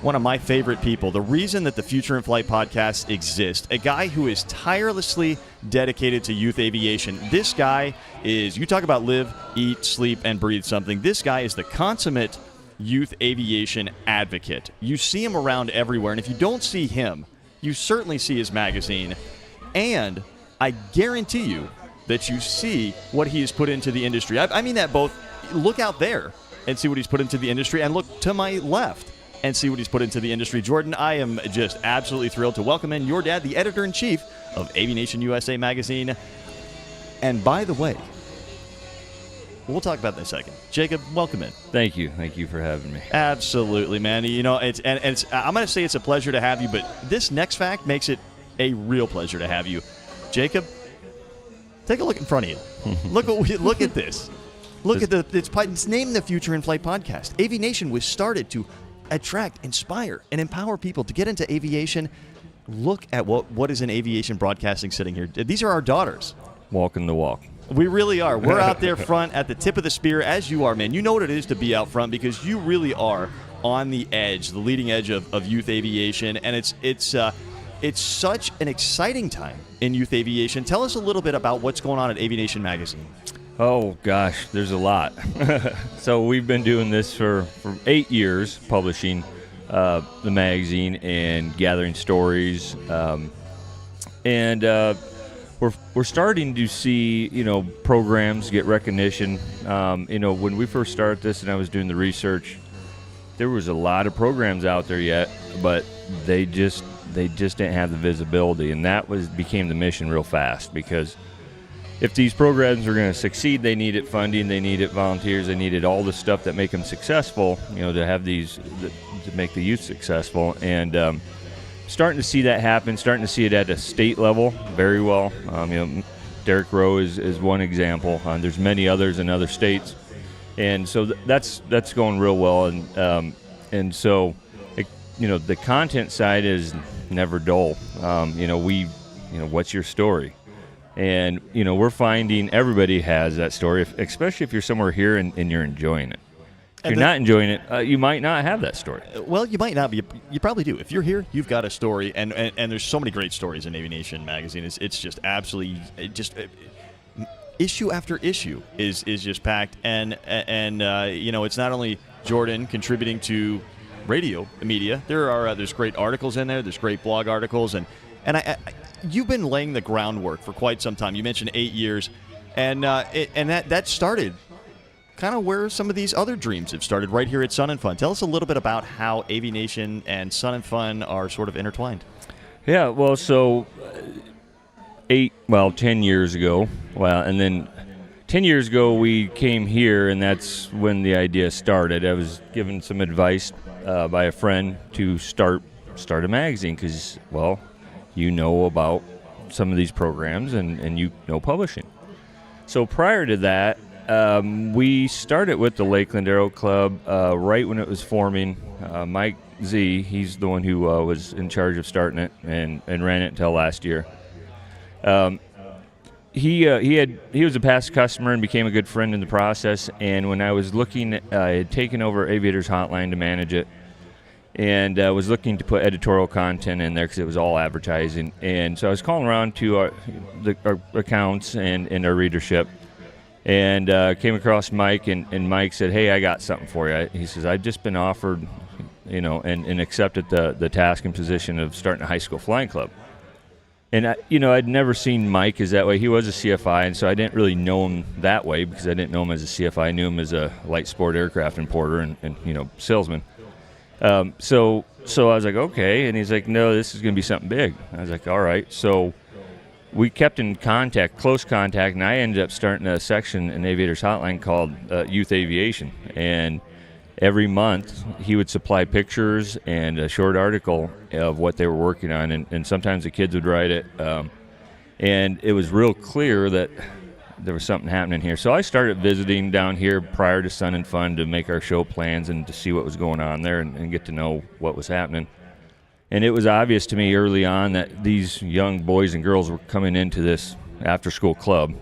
one of my favorite people, the reason that the Future in Flight podcast exists, a guy who is tirelessly dedicated to youth aviation. This guy is, you talk about live, eat, sleep, and breathe something. This guy is the consummate youth aviation advocate. You see him around everywhere, and if you don't see him, you certainly see his magazine. And I guarantee you that you see what he has put into the industry. I mean that both, look out there and see what he's put into the industry, and look to my left and see what he's put into the industry. Jordan, I am just absolutely thrilled to welcome in your dad, the editor-in-chief of Aviation USA magazine. And by the way, we'll talk about that in a second. Jacob, welcome in. Thank you. Thank you for having me. Absolutely, man. You know, it's I'm going to say it's a pleasure to have you, but this next fact makes it a real pleasure to have you. Jacob, take a look in front of you. Look at this. Look at it's named the Future in Flight podcast. Aviation was started to attract, inspire, and empower people to get into aviation. Look at what is in aviation broadcasting sitting here. These are our daughters. Walking the walk. We really are. We're out there front at the tip of the spear, as you are, man. You know what it is to be out front because you really are on the edge, the leading edge of youth aviation, and it's such an exciting time in youth aviation. Tell us a little bit about what's going on at Aviation Magazine. Oh, gosh, there's a lot. So we've been doing this for 8 years, publishing the magazine and gathering stories. And we're starting to see, programs get recognition. When we first started this and I was doing the research, there was a lot of programs out there yet, but they just didn't have the visibility. And that became the mission real fast because if these programs are going to succeed, they needed funding, they needed volunteers, they needed all the stuff that make them successful, to have these, to make the youth successful. And starting to see that happen, starting to see it at a state level very well. Derek Rowe is one example. There's many others in other states. And so that's going real well. And so, the content side is never dull. What's your story? And, we're finding everybody has that story, especially if you're somewhere here and you're enjoying it. If you're not enjoying it, you might not have that story. Well, you might not, but you probably do. If you're here, you've got a story, and there's so many great stories in Aviation Magazine. It's just absolutely, issue after issue is just packed. And it's not only Jordan contributing to radio media. There's great articles in there. There's great blog articles, and you've been laying the groundwork for quite some time. You mentioned 8 years, and that started kind of where some of these other dreams have started, right here at Sun and Fun. Tell us a little bit about how Aviation and Sun and Fun are sort of intertwined. Yeah, well, so 10 years ago. Well, and then 10 years ago we came here, and that's when the idea started. I was given some advice by a friend to start a magazine because, well, you know about some of these programs and you know publishing. So prior to that, we started with the Lakeland Aero Club right when it was forming. Mike Z, he's the one who was in charge of starting it and ran it until last year. He was a past customer and became a good friend in the process. And when I was looking, I had taken over Aviators Hotline to manage it, and was looking to put editorial content in there because it was all advertising. And so I was calling around to our accounts and our readership, and came across Mike, and Mike said, "Hey, I got something for you." He says, "I've just been offered, and accepted the task and position of starting a high school flying club." And I'd never seen Mike as that way. He was a CFI, and so I didn't really know him that way because I didn't know him as a CFI. I knew him as a light sport aircraft importer and salesman. So I was like, okay, and he's like, no, this is going to be something big. I was like, all right. So we kept in close contact, and I ended up starting a section in Aviators Hotline called Youth Aviation. And every month he would supply pictures and a short article of what they were working on, and sometimes the kids would write it. And it was real clear that there was something happening here. So I started visiting down here prior to Sun and Fun to make our show plans and to see what was going on there and get to know what was happening. And it was obvious to me early on that these young boys and girls were coming into this after-school club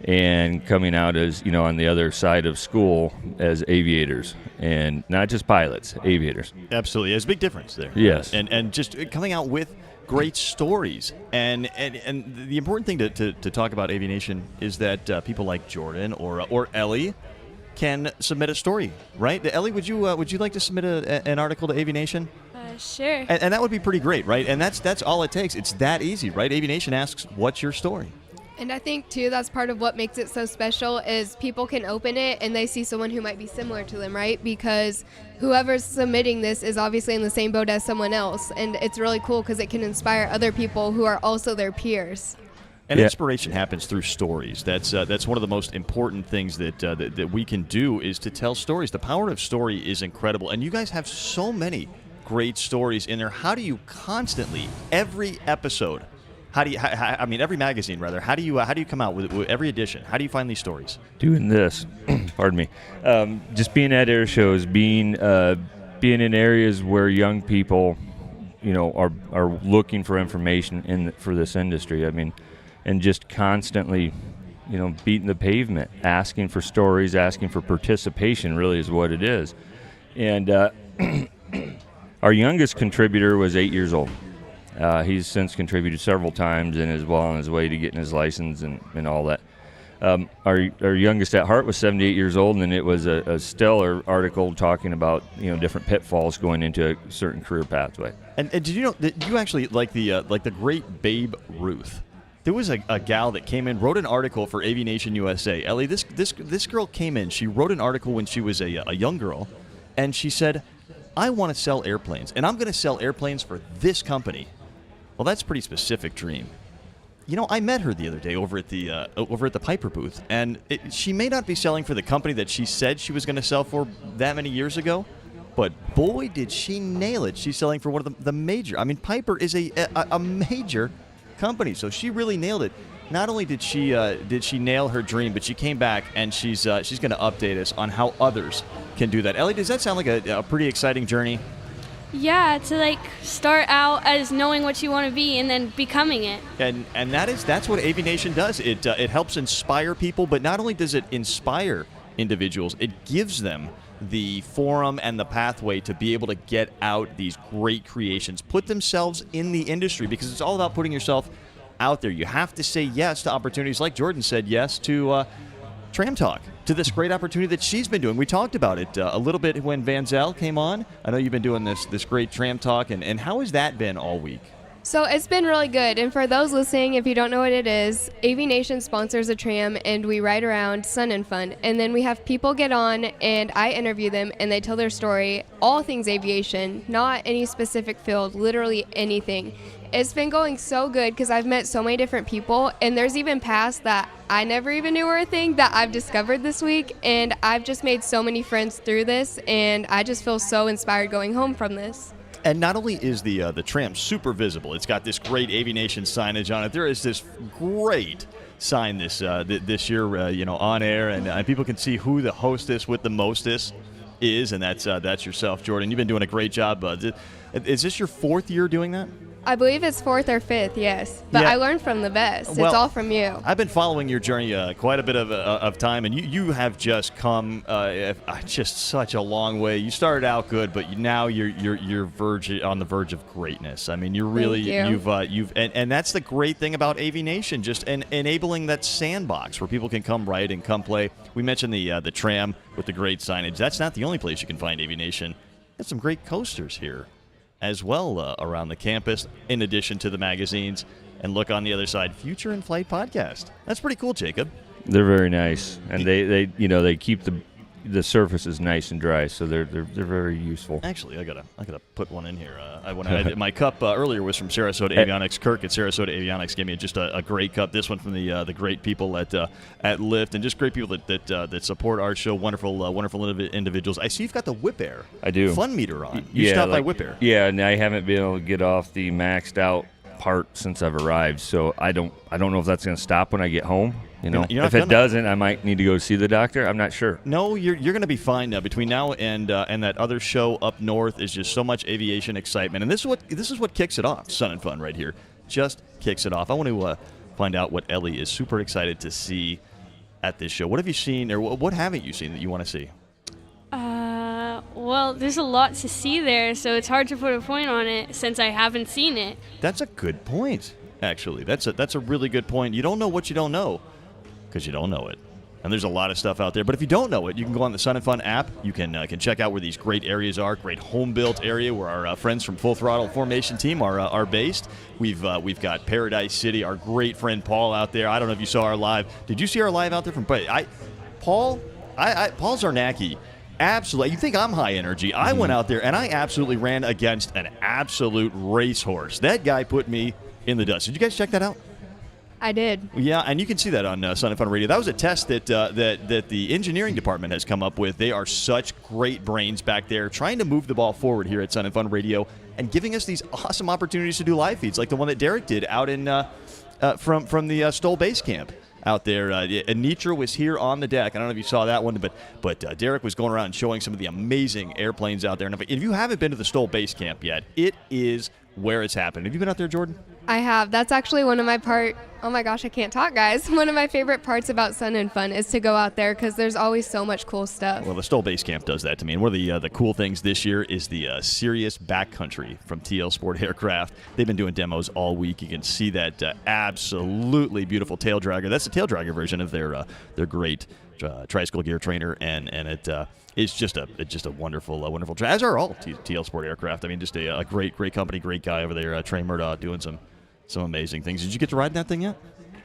and coming out as, on the other side of school as aviators, and not just pilots, aviators. Absolutely. There's a big difference there. Yes. And just coming out with great stories. And the important thing to talk about Aviation is that people like Jordan or Ellie can submit a story, right? Ellie, would you like to submit an article to Aviation? Sure. And that would be pretty great, right? And that's all it takes. It's that easy, right? Aviation asks, what's your story? And I think, too, that's part of what makes it so special is people can open it and they see someone who might be similar to them, right? Because whoever's submitting this is obviously in the same boat as someone else. And it's really cool because it can inspire other people who are also their peers. And inspiration happens through stories. That's one of the most important things that we can do is to tell stories. The power of story is incredible. And you guys have so many great stories in there. How do you constantly, every episode, every magazine rather, how do you come out with every edition? How do you find these stories? Doing this, pardon me, just being at air shows, being in areas where young people, are looking for information for this industry. I mean, and just constantly, beating the pavement, asking for stories, asking for participation. Really is what it is. And our youngest contributor was 8 years old. He's since contributed several times and is well on his way to getting his license and all that. Our youngest at heart was 78 years old, and it was a stellar article talking about different pitfalls going into a certain career pathway. And did you know that you actually like the great Babe Ruth? There was a gal that came in, wrote an article for Aviation USA. Ellie, this girl came in. She wrote an article when she was a young girl, and she said, "I want to sell airplanes, and I'm going to sell airplanes for this company." Well, that's a pretty specific dream. I met her the other day over at the Piper booth, and she may not be selling for the company that she said she was going to sell for that many years ago, but boy, did she nail it. She's selling for one of the major. I mean, Piper is a major company, so she really nailed it. Not only did she nail her dream, but she came back and she's going to update us on how others can do that. Ellie, does that sound like a pretty exciting journey? Yeah, to start out as knowing what you want to be and then becoming it. And that's what Aviation does. It helps inspire people, but not only does it inspire individuals, it gives them the forum and the pathway to be able to get out these great creations, put themselves in the industry, because it's all about putting yourself out there. You have to say yes to opportunities like Jordan said yes to Tram Talk, to this great opportunity that she's been doing. We talked about it a little bit when Van Zel came on. I know you've been doing this great Tram Talk, and how has that been all week? So it's been really good. And for those listening, if you don't know what it is, Aviation sponsors a tram and we ride around Sun and Fun. And then we have people get on and I interview them and they tell their story, all things aviation, not any specific field, literally anything. It's been going so good because I've met so many different people, and there's even paths that I never even knew were a thing that I've discovered this week, and I've just made so many friends through this, and I just feel so inspired going home from this. And not only is the tram super visible, it's got this great Aviation signage on it. There is this great sign this year, on air, and people can see who the hostess with the mostest is, and that's yourself, Jordan. You've been doing a great job. Is this your 4th year doing that? I believe it's 4th or 5th, yes. But Yeah. I learned from the best. Well, it's all from you. I've been following your journey quite a bit of time, and you have just come just such a long way. You started out good, but now you're on the verge of greatness. I mean, you're really you've and that's the great thing about Aviation, just enabling that sandbox where people can come ride and come play. We mentioned the tram with the great signage. That's not the only place you can find Aviation. There's some great coasters here as well around the campus, in addition to the magazines. And look on the other side, Future in Flight podcast. That's pretty cool, Jacob. They're very nice, and they keep the surfaces nice and dry, so they're very useful. Actually, I gotta put one in here. My cup earlier was from Sarasota Avionics. Kirk at Sarasota Avionics gave me just a great cup. This one from the great people at Lyft, and just great people that support our show. Wonderful individuals. I see you've got the Whip Air. I do. Fun meter on. You stopped by Whip Air. Yeah, and I haven't been able to get off the maxed out part since I've arrived, so I don't know if that's going to stop when I get home. If it doesn't, I might need to go see the doctor. I'm not sure. No, you're going to be fine now. Between now and that other show up north is just so much aviation excitement, and this is what kicks it off. Sun and Fun right here just kicks it off. I want to find out what Ellie is super excited to see at this show. What have you seen, or what haven't you seen that you want to see? Well, there's a lot to see there, so it's hard to put a point on it since I haven't seen it. That's a good point, actually. That's a really good point. You don't know what you don't know because you don't know it. And there's a lot of stuff out there. But if you don't know it, you can go on the Sun and Fun app. You can check out where these great areas are. Great home-built area where our friends from Full Throttle Formation Team are based. We've got Paradise City, our great friend Paul out there. I don't know if you saw our live. Did you see our live out there from Paul Zarnacki? Absolutely. You think I'm high energy. I went out there and I absolutely ran against an absolute racehorse. That guy put me in the dust. Did you guys check that out? I did. Yeah, and you can see that on Sun and Fun Radio. That was a test that the engineering department has come up with. They are such great brains back there trying to move the ball forward here at Sun and Fun Radio and giving us these awesome opportunities to do live feeds like the one that Derek did out in from the Stoll Base Camp. Out there, Anitra was here on the deck. I don't know if you saw that one, but Derek was going around and showing some of the amazing airplanes out there. And if you haven't been to the Stoll Base Camp yet, it is where it's happening. Have you been out there, Jordan? I have. That's actually one of my oh my gosh, I can't talk, guys. One of my favorite parts about Sun and Fun is to go out there because there's always so much cool stuff. Well, the Stoll Base Camp does that to me. And one of the cool things this year is the Sirius Backcountry from TL Sport Aircraft. They've been doing demos all week. You can see that absolutely beautiful tail dragger. That's the tail dragger version of their great tricycle gear trainer, and it's just a wonderful train. As are all TL Sport Aircraft. I mean, just a great company, great guy over there, Trey Murdoch, doing some amazing things. Did you get to ride in that thing yet?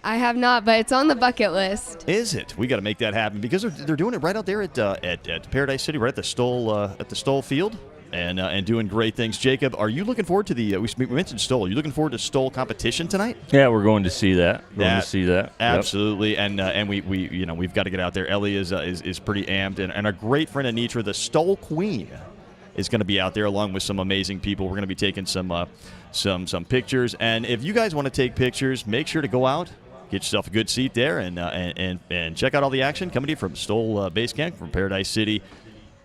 I have not, but it's on the bucket list. Is it? We got to make that happen because they're doing it right out there at Paradise City, right at the Stoll Field, and doing great things. Jacob, are you looking forward to we mentioned Stoll? Are you looking forward to Stoll competition tonight? Yeah, we're going to see that. Absolutely, yep. And we've got to get out there. Ellie is pretty amped, and our great friend Anitra, the Stoll Queen, is going to be out there along with some amazing people. We're going to be taking some pictures, and if you guys want to take pictures, make sure to go out, get yourself a good seat there, and check out all the action coming to you from Stoll Base Camp from Paradise City.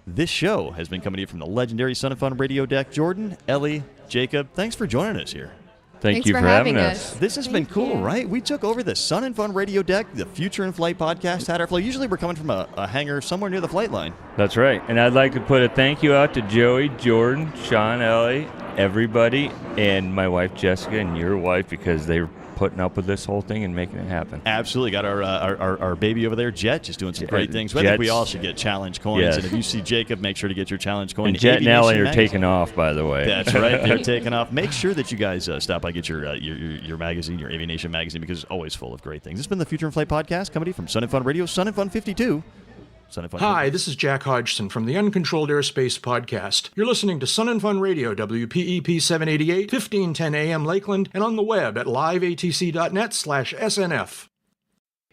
This show has been coming to you from the legendary Sun and Fun radio deck. Jordan, Ellie, Jacob, thanks for joining us here. Thanks for having us. This has been cool, right? We took over the Sun and Fun radio deck. The Future in Flight podcast had our flow. Usually we're coming from a hangar somewhere near the flight line. That's right. And I'd like to put a thank you out to Joey, Jordan, Sean, Ellie, everybody, and my wife Jessica and your wife, because they putting up with this whole thing and making it happen. Absolutely. Got our baby over there, Jet, just doing some great things. I think we all should get challenge coins. Yes. And if you see Jacob, make sure to get your challenge coin. And Jet and Ellie are taking off, by the way. That's right. They're taking off. Make sure that you guys stop by, get your magazine, your Aviation magazine, because it's always full of great things. This has been the Future in Flight podcast, coming from Sun and Fun Radio, Sun and Fun 52. Hi, this is Jack Hodgson from the Uncontrolled Aerospace podcast. You're listening to Sun and Fun Radio, WPEP 788, 1510 AM Lakeland, and on the web at liveatc.net/SNF.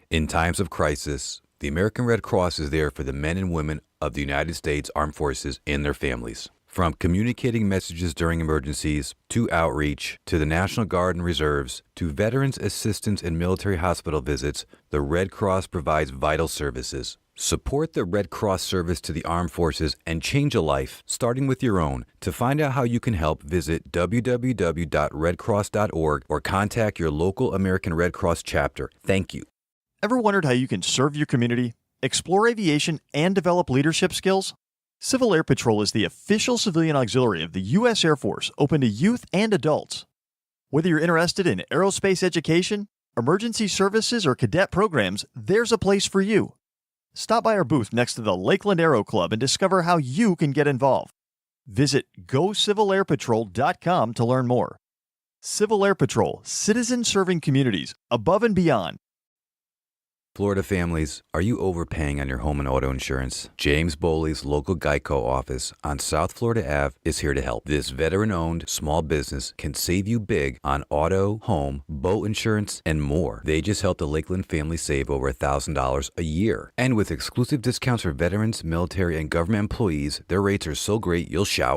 In times of crisis, the American Red Cross is there for the men and women of the United States Armed Forces and their families. From communicating messages during emergencies, to outreach, to the National Guard and Reserves, to veterans assistance and military hospital visits, the Red Cross provides vital services. Support the Red Cross service to the armed forces and change a life, starting with your own. To find out how you can help, visit www.redcross.org or contact your local American Red Cross chapter. Thank you. Ever wondered how you can serve your community, explore aviation, and develop leadership skills? Civil Air Patrol is the official civilian auxiliary of the U.S. Air Force, open to youth and adults. Whether you're interested in aerospace education, emergency services, or cadet programs, there's a place for you. Stop by our booth next to the Lakeland Aero Club and discover how you can get involved. Visit GoCivilAirPatrol.com to learn more. Civil Air Patrol, citizens serving communities, above and beyond. Florida families, are you overpaying on your home and auto insurance? James Boley's local Geico office on South Florida Ave is here to help. This veteran-owned small business can save you big on auto, home, boat insurance, and more. They just helped the Lakeland family save over $1,000 a year. And with exclusive discounts for veterans, military, and government employees, their rates are so great you'll shout.